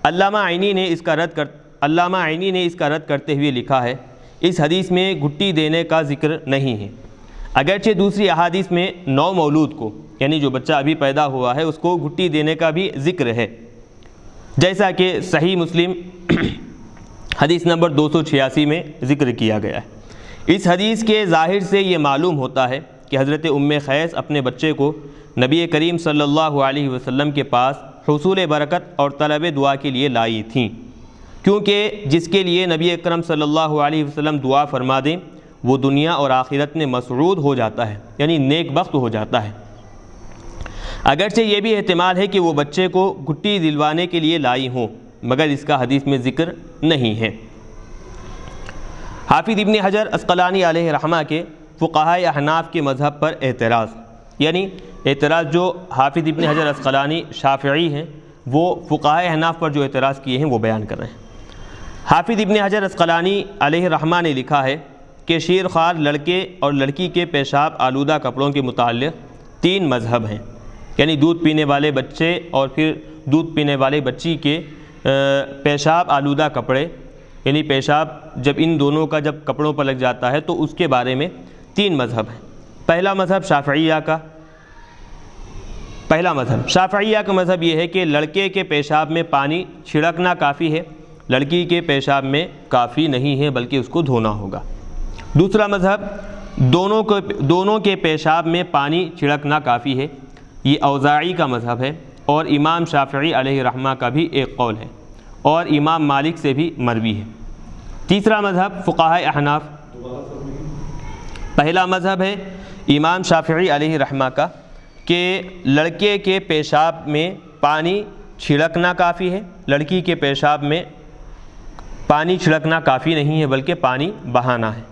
علامہ عینی نے اس کا رد کرتے ہوئے لکھا ہے، اس حدیث میں گھٹی دینے کا ذکر نہیں ہے، اگرچہ دوسری احادیث میں نو مولود کو یعنی جو بچہ ابھی پیدا ہوا ہے اس کو گھٹی دینے کا بھی ذکر ہے، جیسا کہ صحیح مسلم حدیث نمبر 286 میں ذکر کیا گیا ہے۔ اس حدیث کے ظاہر سے یہ معلوم ہوتا ہے کہ حضرت ام قیس اپنے بچے کو نبی کریم صلی اللہ علیہ وسلم کے پاس حصول برکت اور طلب دعا کے لیے لائی تھیں، کیونکہ جس کے لیے نبی اکرم صلی اللہ علیہ وسلم دعا فرما دیں وہ دنیا اور آخرت میں مسعود ہو جاتا ہے، یعنی نیک بخت ہو جاتا ہے۔ اگرچہ یہ بھی احتمال ہے کہ وہ بچے کو گھٹی دلوانے کے لیے لائی ہوں، مگر اس کا حدیث میں ذکر نہیں ہے۔ حافظ ابن حجر عسقلانی علیہ رحمہ کے فقہائے احناف کے مذہب پر اعتراض، یعنی اعتراض جو حافظ ابن حجر عسقلانی شافعی ہیں وہ فقہائے احناف پر جو اعتراض کیے ہیں وہ بیان کر رہے ہیں۔ حافظ ابن حجر عسقلانی علیہ رحمہ نے لکھا ہے کہ شیرخوار لڑکے اور لڑکی کے پیشاب آلودہ کپڑوں کے متعلق 3 مذہب ہیں، یعنی دودھ پینے والے بچے اور پھر دودھ پینے والے بچی کے پیشاب آلودہ کپڑے، یعنی پیشاب جب ان دونوں کا جب کپڑوں پر لگ جاتا ہے تو اس کے بارے میں 3 مذہب ہیں۔ پہلا مذہب شافعیہ کا مذہب یہ ہے کہ لڑکے کے پیشاب میں پانی چھڑکنا کافی ہے، لڑکی کے پیشاب میں کافی نہیں ہے بلکہ اس کو دھونا ہوگا۔ دوسرا مذہب دونوں کے پیشاب میں پانی چھڑکنا کافی ہے، یہ اوزاعی کا مذہب ہے اور امام شافعی علیہ رحمہ کا بھی ایک قول ہے اور امام مالک سے بھی مروی ہے۔ تیسرا مذہب فقہائے احناف، پہلا مذہب ہے امام شافعی علیہ رحمہ کا کہ لڑکے کے پیشاب میں پانی چھڑکنا کافی ہے، لڑکی کے پیشاب میں پانی چھڑکنا کافی نہیں ہے بلکہ پانی بہانا ہے۔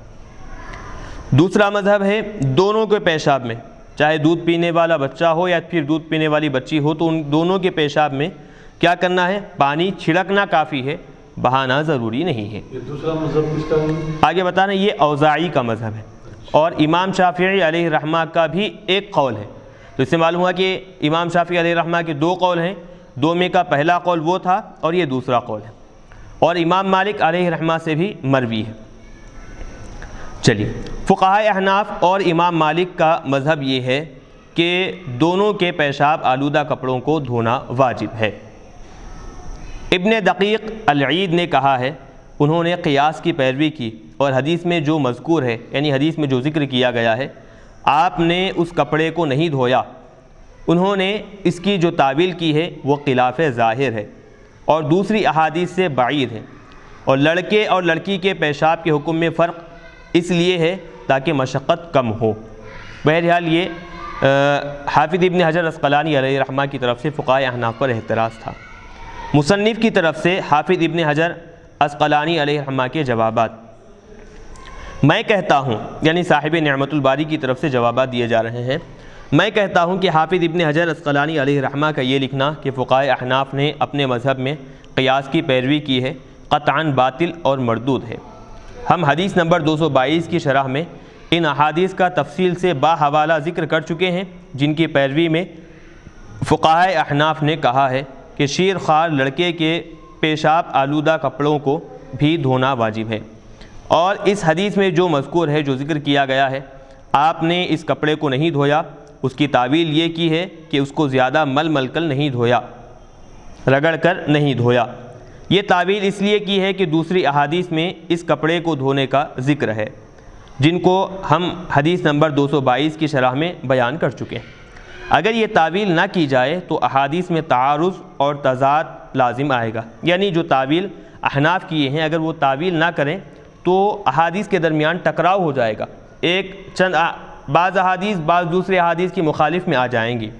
دوسرا مذہب ہے دونوں کے پیشاب میں، چاہے دودھ پینے والا بچہ ہو یا پھر دودھ پینے والی بچی ہو، تو ان دونوں کے پیشاب میں کیا کرنا ہے، پانی چھڑکنا کافی ہے، بہانا ضروری نہیں ہے۔ یہ دوسرا مذہب کس کا ہے؟ آگے بتانا، یہ اوزاعی کا مذہب ہے اور امام شافعی علیہ رحمہ کا بھی ایک قول ہے۔ تو اس سے معلوم ہوا کہ امام شافعی علیہ رحمہ کے 2 قول ہیں، 2 میں کا پہلا قول وہ تھا اور یہ دوسرا قول ہے، اور امام مالک علیہ رحمہ سے بھی مروی ہے۔ چلیے، فقہائے احناف اور امام مالک کا مذہب یہ ہے کہ دونوں کے پیشاب آلودہ کپڑوں کو دھونا واجب ہے۔ ابن دقیق العید نے کہا ہے، انہوں نے قیاس کی پیروی کی اور حدیث میں جو مذکور ہے، یعنی حدیث میں جو ذکر کیا گیا ہے، آپ نے اس کپڑے کو نہیں دھویا، انہوں نے اس کی جو تعویل کی ہے وہ خلاف ظاہر ہے اور دوسری احادیث سے بعید ہے، اور لڑکے اور لڑکی کے پیشاب کے حکم میں فرق اس لیے ہے تاکہ مشقت کم ہو۔ بہرحال یہ حافظ ابن حجر عسقلانی علیہ رحمہ کی طرف سے فقہائے احناف پر اعتراض تھا۔ مصنف کی طرف سے حافظ ابن حجر عسقلانی علیہ رحمہ کے جوابات، میں کہتا ہوں، یعنی صاحب نعمت الباری کی طرف سے جوابات دیے جا رہے ہیں، میں کہتا ہوں کہ حافظ ابن حجر عسقلانی علیہ رحمہ کا یہ لکھنا کہ فقہائے احناف نے اپنے مذہب میں قیاس کی پیروی کی ہے، قطعاً باطل اور مردود ہے۔ ہم حدیث نمبر 222 کی شرح میں ان احادیث کا تفصیل سے باحوالہ ذکر کر چکے ہیں، جن کی پیروی میں فقہائے احناف نے کہا ہے کہ شیر خوار لڑکے کے پیشاب آلودہ کپڑوں کو بھی دھونا واجب ہے۔ اور اس حدیث میں جو مذکور ہے، جو ذکر کیا گیا ہے، آپ نے اس کپڑے کو نہیں دھویا، اس کی تعویل یہ کی ہے کہ اس کو زیادہ مل کر نہیں دھویا، رگڑ کر نہیں دھویا۔ یہ تعویل اس لیے کی ہے کہ دوسری احادیث میں اس کپڑے کو دھونے کا ذکر ہے، جن کو ہم حدیث نمبر 222 کی شرح میں بیان کر چکے ہیں۔ اگر یہ تعویل نہ کی جائے تو احادیث میں تعارض اور تضاد لازم آئے گا، یعنی جو تعویل احناف کیے ہیں اگر وہ تعویل نہ کریں تو احادیث کے درمیان ٹکراؤ ہو جائے گا، بعض احادیث بعض دوسرے احادیث کی مخالف میں آ جائیں گی۔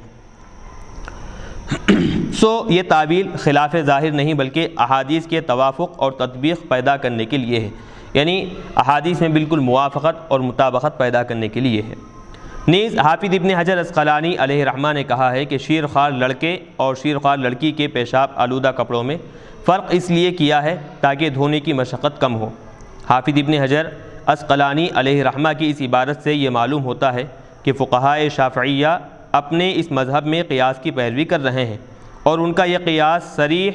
یہ تعویل خلاف ظاہر نہیں بلکہ احادیث کے توافق اور تطبیق پیدا کرنے کے لیے ہے، یعنی احادیث میں بالکل موافقت اور مطابقت پیدا کرنے کے لیے ہے۔ نیز حافظ ابن حجر عسقلانی علیہ رحمہ نے کہا ہے کہ شیر خوار لڑکے اور شیر خوار لڑکی کے پیشاب آلودہ کپڑوں میں فرق اس لیے کیا ہے تاکہ دھونے کی مشقت کم ہو۔ حافظ ابن حجر عسقلانی علیہ رحمہ کی اس عبارت سے یہ معلوم ہوتا ہے کہ فقہائے شافعیہ اپنے اس مذہب میں قیاس کی پیروی کر رہے ہیں، اور ان کا یہ قیاس صریح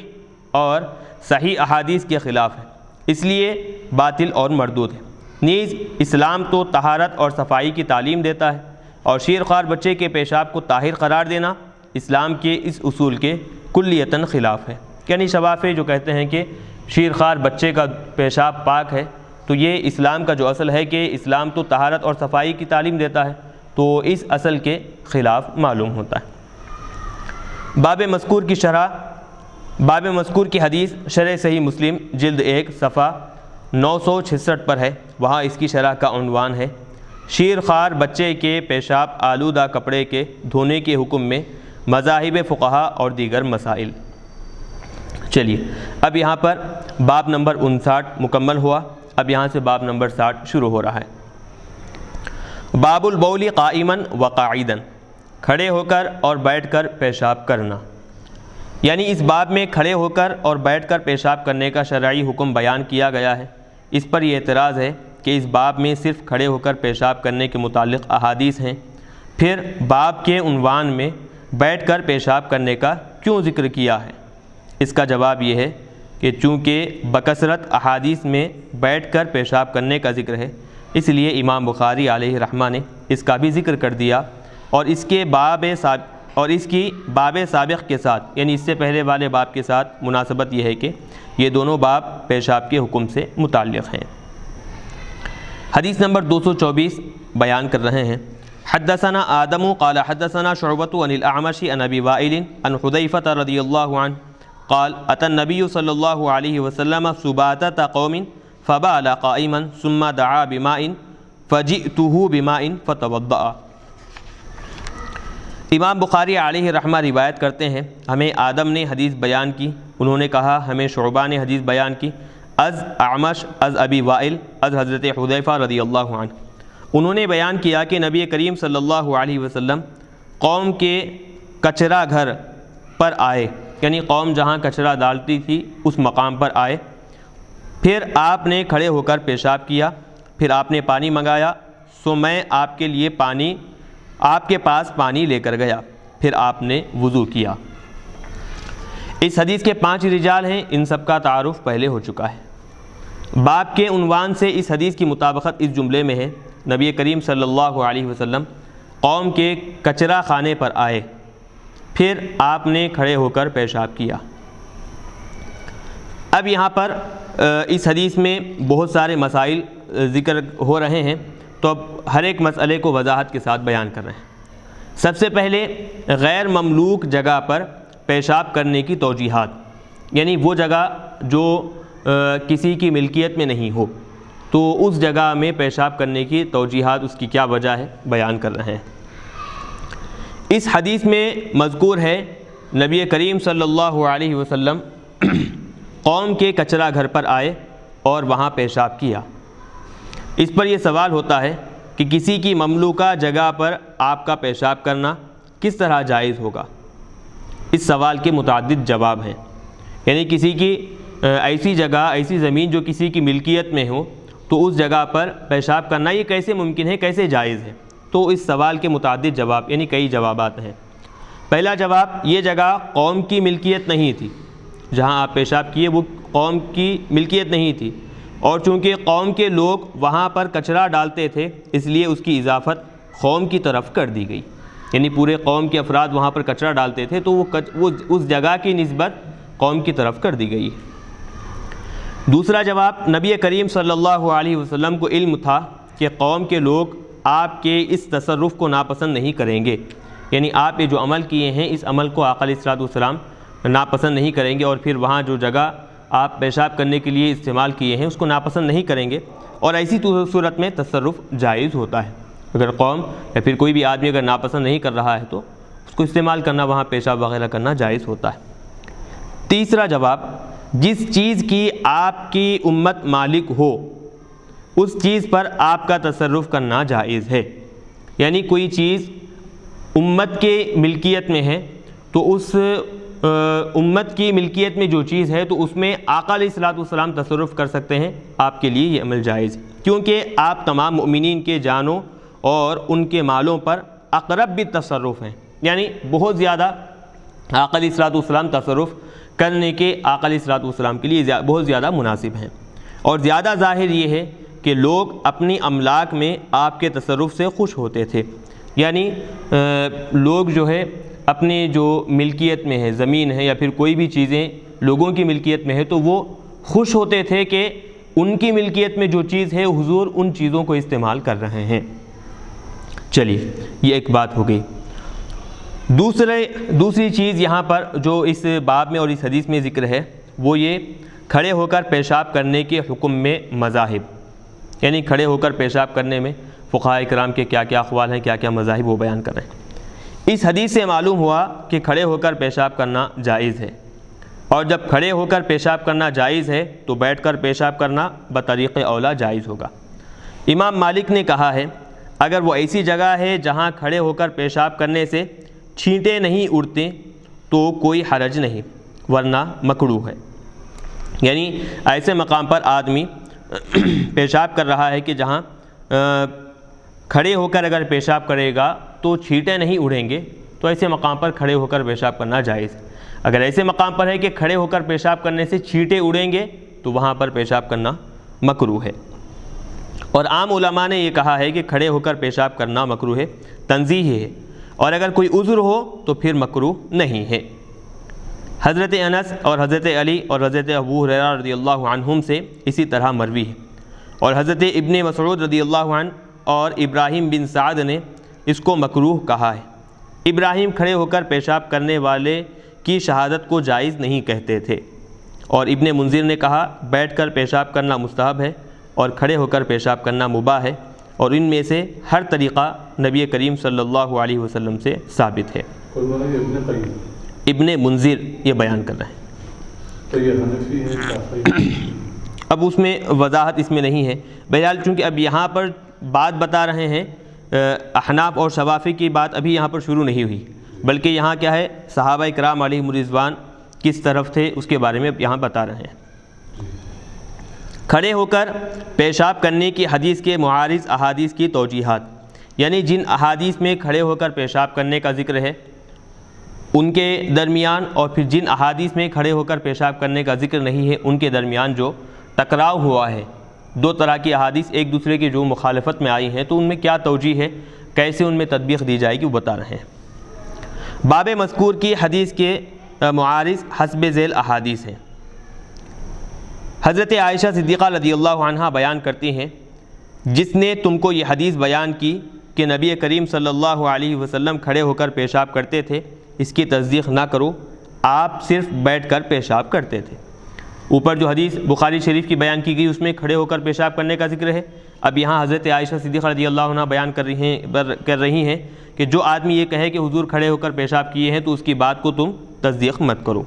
اور صحیح احادیث کے خلاف ہے، اس لیے باطل اور مردود ہے۔ نیز اسلام تو طہارت اور صفائی کی تعلیم دیتا ہے، اور شیر خوار بچے کے پیشاب کو طاہر قرار دینا اسلام کے اس اصول کے کلیتاً خلاف ہے۔ یعنی شوافع جو کہتے ہیں کہ شیر خوار بچے کا پیشاب پاک ہے، تو یہ اسلام کا جو اصل ہے کہ اسلام تو طہارت اور صفائی کی تعلیم دیتا ہے، تو اس اصل کے خلاف معلوم ہوتا ہے۔ باب مذکور کی حدیث شرح صحیح مسلم جلد 1 صفحہ 966 پر ہے، وہاں اس کی شرح کا عنوان ہے شیر خوار بچے کے پیشاب آلودہ کپڑے کے دھونے کے حکم میں مذاہب فقہا اور دیگر مسائل۔ چلیے اب یہاں پر باب نمبر 59 مکمل ہوا، اب یہاں سے باب نمبر 60 شروع ہو رہا ہے۔ باب البول قائما وقاعدا، کھڑے ہو کر اور بیٹھ کر پیشاب کرنا، یعنی اس باب میں کھڑے ہو کر اور بیٹھ کر پیشاب کرنے کا شرعی حکم بیان کیا گیا ہے۔ اس پر یہ اعتراض ہے کہ اس باب میں صرف کھڑے ہو کر پیشاب کرنے کے متعلق احادیث ہیں، پھر باب کے عنوان میں بیٹھ کر پیشاب کرنے کا کیوں ذکر کیا ہے؟ اس کا جواب یہ ہے کہ چونکہ بکثرت احادیث میں بیٹھ کر پیشاب کرنے کا ذکر ہے، اس لیے امام بخاری علیہ رحمہ نے اس کا بھی ذکر کر دیا، اور اس کی باب سابق کے ساتھ، یعنی اس سے پہلے والے باب کے ساتھ مناسبت یہ ہے کہ یہ دونوں باب پیشاب کے حکم سے متعلق ہیں۔ حدیث نمبر 224 بیان کر رہے ہیں۔ حدثنا آدم قال حدثنا شعبۃ عن الاعمش عن ابی وائل عن حذیفہ رضی اللہ عنہ قال اتى النبي صلی اللہ علیہ وسلم سباتة قوم فبال قائما ثم دعا بماء فجئته بماء فتوضأ۔ امام بخاری علیہ رحمہ روایت کرتے ہیں، ہمیں آدم نے حدیث بیان کی، انہوں نے کہا ہمیں شعبہ نے حدیث بیان کی، از اعمش از ابی وائل از حضرت حذیفہ رضی اللہ عنہ، انہوں نے بیان کیا کہ نبی کریم صلی اللہ علیہ وسلم قوم کے کچرا گھر پر آئے، یعنی قوم جہاں کچرا ڈالتی تھی اس مقام پر آئے، پھر آپ نے کھڑے ہو کر پیشاب کیا، پھر آپ نے پانی منگایا، سو میں آپ کے پاس پانی لے کر گیا، پھر آپ نے وضو کیا۔ اس حدیث کے 5 رجال ہیں، ان سب کا تعارف پہلے ہو چکا ہے۔ باب کے عنوان سے اس حدیث کی مطابقت اس جملے میں ہے، نبی کریم صلی اللہ علیہ وسلم قوم کے کچرا خانے پر آئے، پھر آپ نے کھڑے ہو کر پیشاب کیا۔ اب یہاں پر اس حدیث میں بہت سارے مسائل ذکر ہو رہے ہیں، تو اب ہر ایک مسئلے کو وضاحت کے ساتھ بیان کر رہے ہیں۔ سب سے پہلے غیر مملوک جگہ پر پیشاب کرنے کی توجیحات، یعنی وہ جگہ جو کسی کی ملکیت میں نہیں ہو، تو اس جگہ میں پیشاب کرنے کی توجیحات، اس کی کیا وجہ ہے بیان کر رہے ہیں۔ اس حدیث میں مذکور ہے نبی کریم صلی اللہ علیہ وسلم قوم کے کچرا گھر پر آئے اور وہاں پیشاب کیا۔ اس پر یہ سوال ہوتا ہے کہ کسی کی مملوکہ جگہ پر آپ کا پیشاب کرنا کس طرح جائز ہوگا؟ اس سوال کے متعدد جواب ہیں، یعنی کسی کی ایسی جگہ ایسی زمین جو کسی کی ملکیت میں ہو تو اس جگہ پر پیشاب کرنا یہ کیسے ممکن ہے، کیسے جائز ہے؟ تو اس سوال کے متعدد جواب یعنی کئی جوابات ہیں۔ پہلا جواب، یہ جگہ قوم کی ملکیت نہیں تھی، جہاں آپ پیشاب کیے وہ قوم کی ملکیت نہیں تھی، اور چونکہ قوم کے لوگ وہاں پر کچرا ڈالتے تھے اس لیے اس کی اضافت قوم کی طرف کر دی گئی، یعنی پورے قوم کے افراد وہاں پر کچرا ڈالتے تھے تو وہ اس جگہ کی نسبت قوم کی طرف کر دی گئی۔ دوسرا جواب، نبی کریم صلی اللہ علیہ وسلم کو علم تھا کہ قوم کے لوگ آپ کے اس تصرف کو ناپسند نہیں کریں گے، یعنی آپ یہ جو عمل کیے ہیں اس عمل کو آقا علیہ الصلوۃ والسلام ناپسند نہیں کریں گے، اور پھر وہاں جو جگہ آپ پیشاب کرنے کے لیے استعمال کیے ہیں اس کو ناپسند نہیں کریں گے، اور ایسی صورت میں تصرف جائز ہوتا ہے۔ اگر قوم یا پھر کوئی بھی آدمی اگر ناپسند نہیں کر رہا ہے تو اس کو استعمال کرنا، وہاں پیشاب وغیرہ کرنا جائز ہوتا ہے۔ تیسرا جواب، جس چیز کی آپ کی امت مالک ہو اس چیز پر آپ کا تصرف کرنا جائز ہے، یعنی کوئی چیز امت کے ملکیت میں ہے تو اس امت کی ملکیت میں جو چیز ہے تو اس میں آقا علیہ الصلوۃ والسلام تصرف کر سکتے ہیں، آپ کے لیے یہ عمل جائز ہے، کیونکہ آپ تمام مؤمنین کے جانوں اور ان کے مالوں پر اقرب بالتصرف ہیں، یعنی بہت زیادہ آقا علیہ الصلوۃ والسلام تصرف کرنے کے آقا علیہ الصلوۃ والسلام کے لیے بہت زیادہ مناسب ہیں، اور زیادہ ظاہر یہ ہے کہ لوگ اپنی املاک میں آپ کے تصرف سے خوش ہوتے تھے، یعنی لوگ جو ہے اپنی جو ملکیت میں ہے، زمین ہے یا پھر کوئی بھی چیزیں لوگوں کی ملکیت میں ہے تو وہ خوش ہوتے تھے کہ ان کی ملکیت میں جو چیز ہے حضور ان چیزوں کو استعمال کر رہے ہیں۔ چلیے یہ ایک بات ہو گئی۔ دوسری چیز یہاں پر جو اس باب میں اور اس حدیث میں ذکر ہے وہ یہ کھڑے ہو کر پیشاب کرنے کے حکم میں مذاہب، یعنی کھڑے ہو کر پیشاب کرنے میں فقہاء کرام کے کیا کیا اقوال ہیں، کیا کیا مذاہب وہ بیان کر رہے ہیں۔ اس حدیث سے معلوم ہوا کہ کھڑے ہو کر پیشاب کرنا جائز ہے، اور جب کھڑے ہو کر پیشاب کرنا جائز ہے تو بیٹھ کر پیشاب کرنا بطریق اولا جائز ہوگا۔ امام مالک نے کہا ہے اگر وہ ایسی جگہ ہے جہاں کھڑے ہو کر پیشاب کرنے سے چھینٹیں نہیں اڑتے تو کوئی حرج نہیں، ورنہ مکروہ ہے، یعنی ایسے مقام پر آدمی پیشاب کر رہا ہے کہ جہاں کھڑے ہو کر اگر پیشاب کرے گا تو چھینٹیں نہیں اڑیں گے، تو ایسے مقام پر کھڑے ہو کر پیشاب کرنا جائز ہے۔ اگر ایسے مقام پر ہے کہ کھڑے ہو کر پیشاب کرنے سے چھینٹیں اڑیں گے تو وہاں پر پیشاب کرنا مکروہ ہے، اور عام علماء نے یہ کہا ہے کہ کھڑے ہو کر پیشاب کرنا مکروہ ہے، تنزیہ ہے، اور اگر کوئی عذر ہو تو پھر مکروہ نہیں ہے۔ حضرت انس اور حضرت علی اور حضرت ابو ہریرہ رضی اللہ عنہم سے اسی طرح مروی ہے، اور حضرت ابن مسعود رضی اللہ عنہ اور ابراہیم بن سعد نے اس کو مکروہ کہا ہے۔ ابراہیم کھڑے ہو کر پیشاب کرنے والے کی شہادت کو جائز نہیں کہتے تھے، اور ابن منذر نے کہا بیٹھ کر پیشاب کرنا مستحب ہے اور کھڑے ہو کر پیشاب کرنا مباح ہے، اور ان میں سے ہر طریقہ نبی کریم صلی اللہ علیہ وسلم سے ثابت ہے۔ ابن منذر یہ بیان کر رہے ہیں، تو یہ حنفی ہے شافعی؟ اب اس میں وضاحت اس میں نہیں ہے، بہرحال چونکہ اب یہاں پر بات بتا رہے ہیں احناف اور شوافی کی بات ابھی یہاں پر شروع نہیں ہوئی، بلکہ یہاں کیا ہے صحابہ کرام علیہم رضوان کس طرف تھے اس کے بارے میں یہاں بتا رہے ہیں۔ کھڑے ہو کر پیشاب کرنے کی حدیث کے معارض احادیث کی توجیحات، یعنی جن احادیث میں کھڑے ہو کر پیشاب کرنے کا ذکر ہے ان کے درمیان، اور پھر جن احادیث میں کھڑے ہو کر پیشاب کرنے کا ذکر نہیں ہے ان کے درمیان جو ٹکراؤ ہوا ہے، دو طرح کی احادیث ایک دوسرے کی جو مخالفت میں آئی ہیں تو ان میں کیا توجیہ ہے، کیسے ان میں تطبیق دی جائے گی وہ بتا رہے ہیں۔ باب مذکور کی حدیث کے معارض حسب ذیل احادیث ہیں۔ حضرت عائشہ صدیقہ رضی اللہ عنہا بیان کرتی ہیں جس نے تم کو یہ حدیث بیان کی کہ نبی کریم صلی اللہ علیہ وسلم کھڑے ہو کر پیشاب کرتے تھے، اس کی تصدیق نہ کرو، آپ صرف بیٹھ کر پیشاب کرتے تھے۔ اوپر جو حدیث بخاری شریف کی بیان کی گئی اس میں کھڑے ہو کر پیشاب کرنے کا ذکر ہے، اب یہاں حضرت عائشہ صدیقہ رضی اللہ عنہ بیان کر رہی ہیں کہ جو آدمی یہ کہے کہ حضور کھڑے ہو کر پیشاب کیے ہیں تو اس کی بات کو تم تصدیق مت کرو۔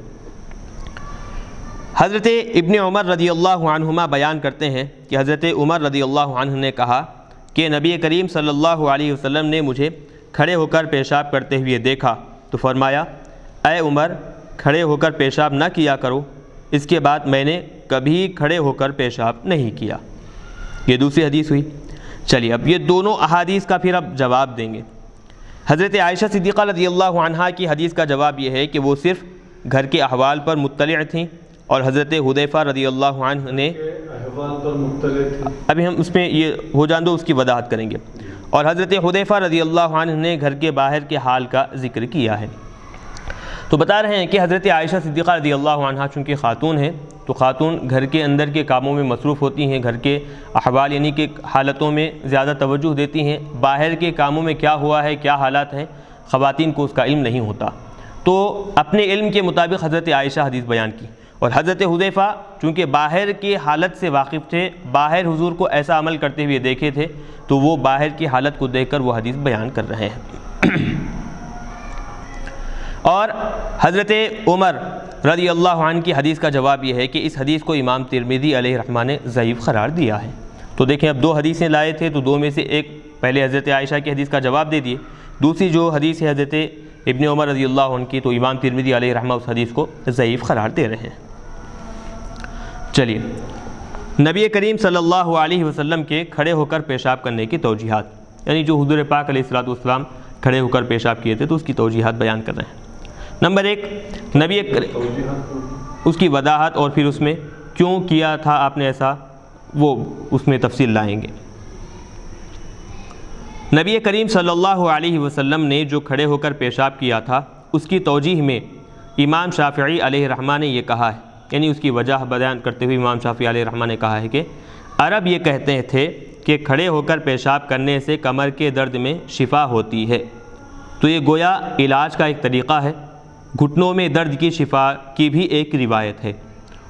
حضرت ابن عمر رضی اللہ عنہما بیان کرتے ہیں کہ حضرت عمر رضی اللہ عنہ نے کہا کہ نبی کریم صلی اللہ علیہ وسلم نے مجھے کھڑے ہو کر پیشاب کرتے ہوئے دیکھا تو فرمایا اے عمر کھڑے ہو کر پیشاب نہ کیا کرو، اس کے بعد میں نے کبھی کھڑے ہو کر پیشاب نہیں کیا۔ یہ دوسری حدیث ہوئی۔ چلیے اب یہ دونوں احادیث کا پھر اب جواب دیں گے۔ حضرت عائشہ صدیقہ رضی اللہ عنہا کی حدیث کا جواب یہ ہے کہ وہ صرف گھر کے احوال پر مطلع تھیں، اور حضرت حذیفہ رضی اللہ عنہ نے احوال پر مطلع تھی۔ ابھی ہم اس میں یہ ہو جان دو، اس کی وضاحت کریں گے۔ اور حضرت حذیفہ رضی اللہ عنہ نے گھر کے باہر کے حال کا ذکر کیا ہے۔ تو بتا رہے ہیں کہ حضرت عائشہ صدیقہ رضی اللہ عنہا چونکہ خاتون ہیں، تو خاتون گھر کے اندر کے کاموں میں مصروف ہوتی ہیں، گھر کے احوال یعنی کہ حالتوں میں زیادہ توجہ دیتی ہیں، باہر کے کاموں میں کیا ہوا ہے، کیا حالات ہیں، خواتین کو اس کا علم نہیں ہوتا۔ تو اپنے علم کے مطابق حضرت عائشہ حدیث بیان کی، اور حضرت حذیفہ چونکہ باہر کی حالت سے واقف تھے، باہر حضور کو ایسا عمل کرتے ہوئے دیکھے تھے، تو وہ باہر کی حالت کو دیکھ کر وہ حدیث بیان کر رہے ہیں۔ اور حضرت عمر رضی اللہ عنہ کی حدیث کا جواب یہ ہے کہ اس حدیث کو امام ترمذی علیہ رحمہ نے ضعیف قرار دیا ہے۔ تو دیکھیں اب دو حدیثیں لائے تھے، تو دو میں سے ایک پہلے حضرت عائشہ کی حدیث کا جواب دے دیے، دوسری جو حدیث ہے حضرت ابن عمر رضی اللہ عنہ کی، تو امام ترمذی علیہ رحمہ اس حدیث کو ضعیف قرار دے رہے ہیں۔ چلیے نبی کریم صلی اللہ علیہ وسلم کے کھڑے ہو کر پیشاب کرنے کی توجیحات، یعنی جو حضور پاک علیہ الصلوۃ والسلام کھڑے ہو کر پیشاب کیے تھے تو اس کی توجیحات بیان کر رہے ہیں۔ نمبر ایک، اس کی وضاحت اور پھر اس میں کیوں کیا تھا آپ نے ایسا، وہ اس میں تفصیل لائیں گے۔ نبی کریم صلی اللہ علیہ وسلم نے جو کھڑے ہو کر پیشاب کیا تھا اس کی توجیح میں امام شافعی علیہ رحمہ نے یہ کہا ہے، یعنی اس کی وجہ بیان کرتے ہوئے امام شافعی علیہ رحمہ نے کہا ہے کہ عرب یہ کہتے تھے کہ کھڑے ہو کر پیشاب کرنے سے کمر کے درد میں شفا ہوتی ہے، تو یہ گویا علاج کا ایک طریقہ ہے، گھٹنوں میں درد کی شفا کی بھی ایک روایت ہے۔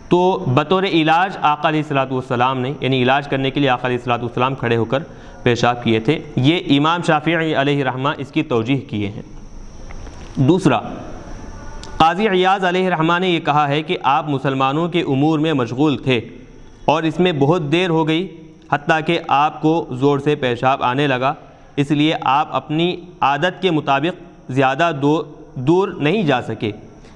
تو بطور علاج آقا علیہ الصلوۃ والسلام نے، یعنی علاج کرنے کے لیے آقا علیہ الصلوۃ والسلام کھڑے ہو کر پیشاب کیے تھے، یہ امام شافعی علیہ رحمہ اس کی توجیح کیے ہیں۔ دوسرا، قاضی عیاض علیہ رحمہ نے یہ کہا ہے کہ آپ مسلمانوں کے امور میں مشغول تھے اور اس میں بہت دیر ہو گئی، حتیٰ کہ آپ کو زور سے پیشاب آنے لگا، اس لیے آپ اپنی عادت کے مطابق زیادہ دور نہیں جا سکے،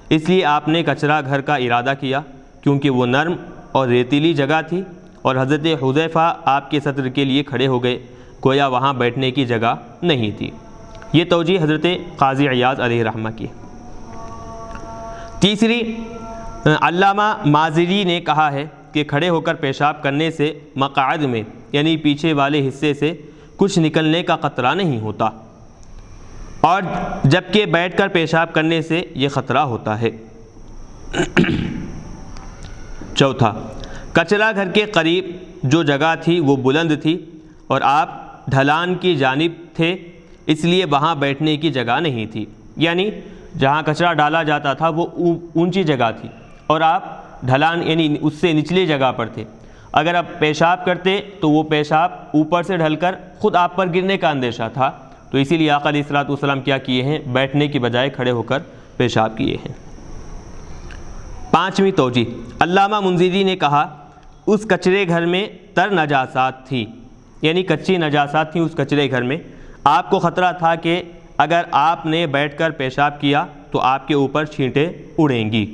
اس لیے آپ نے کچرا گھر کا ارادہ کیا، کیونکہ وہ نرم اور ریتیلی جگہ تھی، اور حضرت حذیفہ آپ کے صدر کے لیے کھڑے ہو گئے، گویا وہاں بیٹھنے کی جگہ نہیں تھی۔ یہ توجیہ حضرت قاضی عیاض علیہ رحمہ کی۔ تیسری، علامہ مازری نے کہا ہے کہ کھڑے ہو کر پیشاب کرنے سے مقعد میں یعنی پیچھے والے حصے سے کچھ نکلنے کا خطرہ نہیں ہوتا، اور جبکہ بیٹھ کر پیشاب کرنے سے یہ خطرہ ہوتا ہے۔ چوتھا، کچرا گھر کے قریب جو جگہ تھی وہ بلند تھی اور آپ ڈھلان کی جانب تھے، اس لیے وہاں بیٹھنے کی جگہ نہیں تھی، یعنی جہاں کچرا ڈالا جاتا تھا وہ اونچی جگہ تھی اور آپ ڈھلان یعنی اس سے نچلی جگہ پر تھے، اگر آپ پیشاب کرتے تو وہ پیشاب اوپر سے ڈھل کر خود آپ پر گرنے کا اندیشہ تھا، تو اسی لیے آقا علیہ الصلوۃ والسلام کیا کیے ہیں، بیٹھنے کی بجائے کھڑے ہو کر پیشاب کیے ہیں۔ پانچویں توجیہ، علامہ منذری نے کہا اس کچرے گھر میں تر نجاسات تھی، یعنی کچی نجاسات تھیں اس کچرے گھر میں، آپ کو خطرہ تھا کہ اگر آپ نے بیٹھ کر پیشاب کیا تو آپ کے اوپر چھینٹیں اڑیں گی،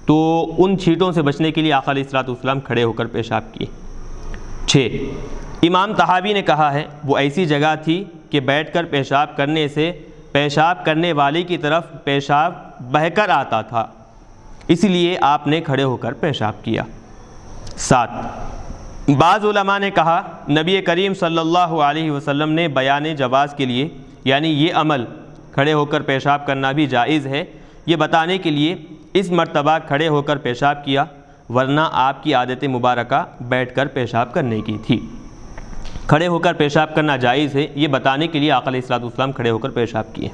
تو ان چھینٹوں سے بچنے کے لیے آقا علیہ الصلوۃ والسلام کھڑے ہو کر پیشاب کیے۔ 6، امام طحاوی نے کہا ہے وہ ایسی جگہ تھی کہ بیٹھ کر پیشاب کرنے سے پیشاب کرنے والے کی طرف پیشاب بہہ کر آتا تھا، اس لیے آپ نے کھڑے ہو کر پیشاب کیا۔ 7، بعض علماء نے کہا نبی کریم صلی اللہ علیہ وسلم نے بیان جواز کے لیے، یعنی یہ عمل کھڑے ہو کر پیشاب کرنا بھی جائز ہے، یہ بتانے کے لیے اس مرتبہ کھڑے ہو کر پیشاب کیا، ورنہ آپ کی عادت مبارکہ بیٹھ کر پیشاب کرنے کی تھی۔ کھڑے ہو کر پیشاب کرنا جائز ہے، یہ بتانے کے لیے آقا علیہ الصلوۃ والسلام کھڑے ہو کر پیشاب کیے۔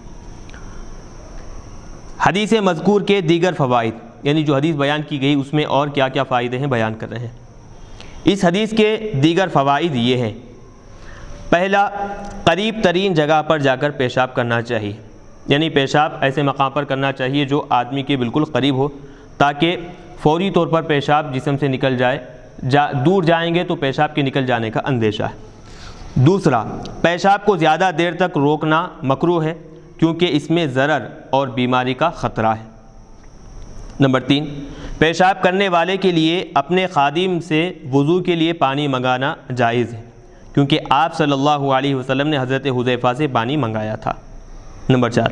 حدیث مذکور کے دیگر فوائد، یعنی جو حدیث بیان کی گئی اس میں اور کیا کیا فائدے ہیں بیان کر رہے ہیں۔ اس حدیث کے دیگر فوائد یہ ہیں، پہلا، قریب ترین جگہ پر جا کر پیشاب کرنا چاہیے، یعنی پیشاب ایسے مقام پر کرنا چاہیے جو آدمی کے بالکل قریب ہو، تاکہ فوری طور پر پیشاب جسم سے نکل جائے، دور جائیں گے تو پیشاب کے نکل جانے کا اندیشہ ہے۔ دوسرا، پیشاب کو زیادہ دیر تک روکنا مکروہ ہے، کیونکہ اس میں ضرر اور بیماری کا خطرہ ہے۔ نمبر 3، پیشاب کرنے والے کے لیے اپنے خادم سے وضو کے لیے پانی منگانا جائز ہے، کیونکہ آپ صلی اللہ علیہ وسلم نے حضرت حذیفہ سے پانی منگایا تھا۔ نمبر 4،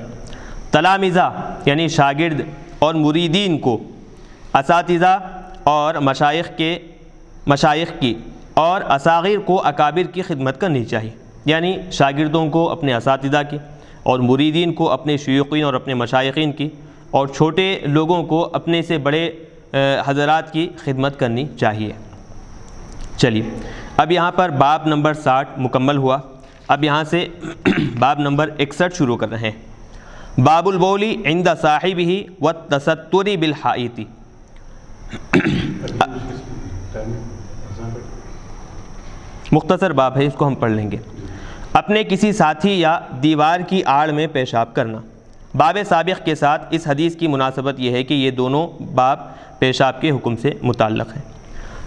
تلامذہ یعنی شاگرد اور مریدین کو اساتذہ اور مشائخ کی اور اصاغر کو اکابر کی خدمت کرنی چاہیے، یعنی شاگردوں کو اپنے اساتذہ کی اور مریدین کو اپنے شیوخین اور اپنے مشائخین کی، اور چھوٹے لوگوں کو اپنے سے بڑے حضرات کی خدمت کرنی چاہیے۔ چلیے اب یہاں پر باب نمبر 60 مکمل ہوا۔ اب یہاں سے باب نمبر 61 شروع کر رہے ہیں۔ باب البول عند صاحبہ والتستر بالحائط۔ مختصر باب ہے، اس کو ہم پڑھ لیں گے۔ اپنے کسی ساتھی یا دیوار کی آڑ میں پیشاب کرنا۔ باب سابق کے ساتھ اس حدیث کی مناسبت یہ ہے کہ یہ دونوں باب پیشاب کے حکم سے متعلق ہیں۔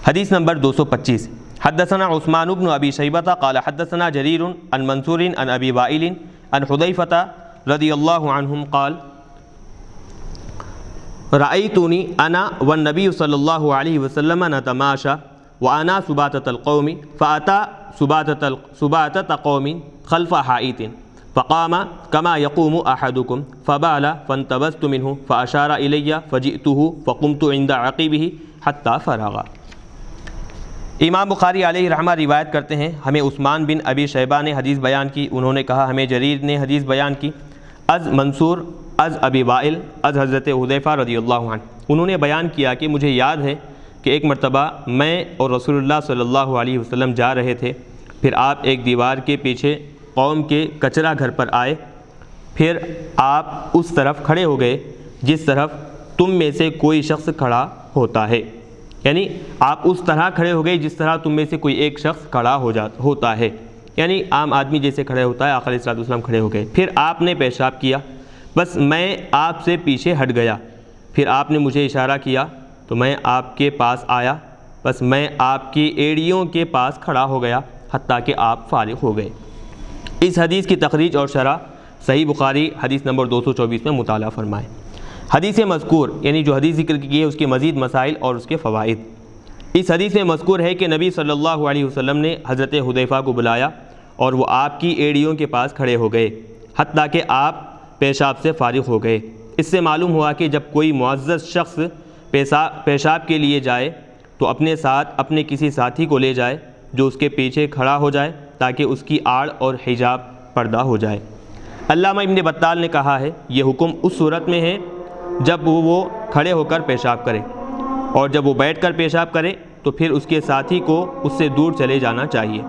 حدیث نمبر 225، حدثنا عثمان بن ابی شیبہ قال حدثنا جریر عن منصور عن ابی وائل عن حذیفہ رضی اللہ عنہم قال رأیتنی انا والنبی صلی اللہ علیہ وسلم نتماشى وانا سباتة القوم فأتى سباتة قوم خلف حائط فقام كما يقوم احدكم فبال فانتبذت منه فاشار الي فجئته فقمت عند عقبه حتى فرغ۔ امام بخاری علیہ رحمہ روایت کرتے ہیں، ہمیں عثمان بن ابی شیبہ نے حدیث بیان کی، انہوں نے کہا ہمیں جریر نے حدیث بیان کی، از منصور از ابی وائل از حضرت حذیفہ رضی اللہ عنہ، انہوں نے بیان کیا کہ مجھے یاد ہے کہ ایک مرتبہ میں اور رسول اللہ صلی اللہ علیہ وسلم جا رہے تھے، پھر آپ ایک دیوار کے پیچھے قوم کے کچرا گھر پر آئے، پھر آپ اس طرف کھڑے ہو گئے جس طرف تم میں سے کوئی شخص کھڑا ہوتا ہے، یعنی آپ اس طرح کھڑے ہو گئے جس طرح تم میں سے کوئی ایک شخص کھڑا ہوتا ہے، یعنی عام آدمی جیسے کھڑے ہوتا ہے، آقا علیہ الصلوۃ والسلام کھڑے ہو گئے، پھر آپ نے پیشاب کیا، بس میں آپ سے پیچھے ہٹ گیا، پھر آپ نے مجھے اشارہ کیا تو میں آپ کے پاس آیا، بس میں آپ کی ایڑیوں کے پاس کھڑا ہو گیا حتیٰ کہ آپ فارغ ہو گئے۔ اس حدیث کی تخریج اور شرح صحیح بخاری حدیث نمبر 224 میں مطالعہ فرمائیں۔ حدیث مذکور یعنی جو حدیث ذکر کی ہے اس کے مزید مسائل اور اس کے فوائد۔ اس حدیث میں مذکور ہے کہ نبی صلی اللہ علیہ وسلم نے حضرت حذیفہ کو بلایا اور وہ آپ کی ایڑیوں کے پاس کھڑے ہو گئے حتیٰ کہ آپ پیشاب سے فارغ ہو گئے۔ اس سے معلوم ہوا کہ جب کوئی معزز شخص پیشاب کے لیے جائے تو اپنے ساتھ اپنے کسی ساتھی کو لے جائے جو اس کے پیچھے کھڑا ہو جائے تاکہ اس کی آڑ اور حجاب پردہ ہو جائے۔ علامہ ابن بطال نے کہا ہے یہ حکم اس صورت میں ہے جب وہ کھڑے ہو کر پیشاب کرے، اور جب وہ بیٹھ کر پیشاب کرے تو پھر اس کے ساتھی کو اس سے دور چلے جانا چاہیے۔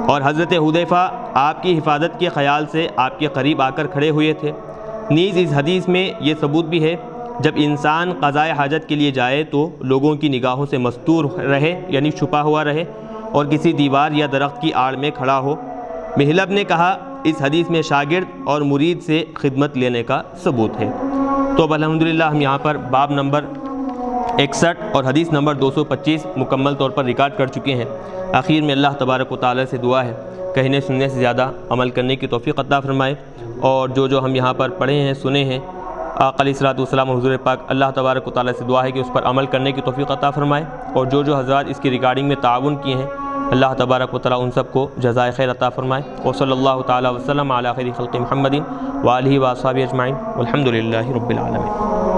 اور حضرت حذیفہ آپ کی حفاظت کے خیال سے آپ کے قریب آ کر کھڑے ہوئے تھے۔ نیز اس حدیث میں یہ ثبوت بھی ہے جب انسان قضائے حاجت کے لیے جائے تو لوگوں کی نگاہوں سے مستور رہے، یعنی چھپا ہوا رہے، اور کسی دیوار یا درخت کی آڑ میں کھڑا ہو۔ محلب نے کہا اس حدیث میں شاگرد اور مرید سے خدمت لینے کا ثبوت ہے۔ تو اب الحمدللہ ہم یہاں پر باب نمبر 61 اور حدیث نمبر 225 مکمل طور پر ریکارڈ کر چکے ہیں۔ آخر میں اللہ تبارک و تعالی سے دعا ہے کہنے سننے سے زیادہ عمل کرنے کی توفیق عطا فرمائے، اور جو ہم یہاں پر پڑھے ہیں سنے ہیں آقا علیہ الصلوۃ والسلام حضور پاک اللہ تبارک و تعالی سے دعا ہے کہ اس پر عمل کرنے کی توفیق عطا فرمائے، اور جو حضرات اس کی ریکارڈنگ میں تعاون کیے ہیں اللہ تبارک و تعالی ان سب کو جزائے خیر عطا فرمائے۔ وصلی اللہ تعالی وسلم علی خیر خلق محمد وآلہ وصحبہ اجمعین والحمد للہ رب العالمین۔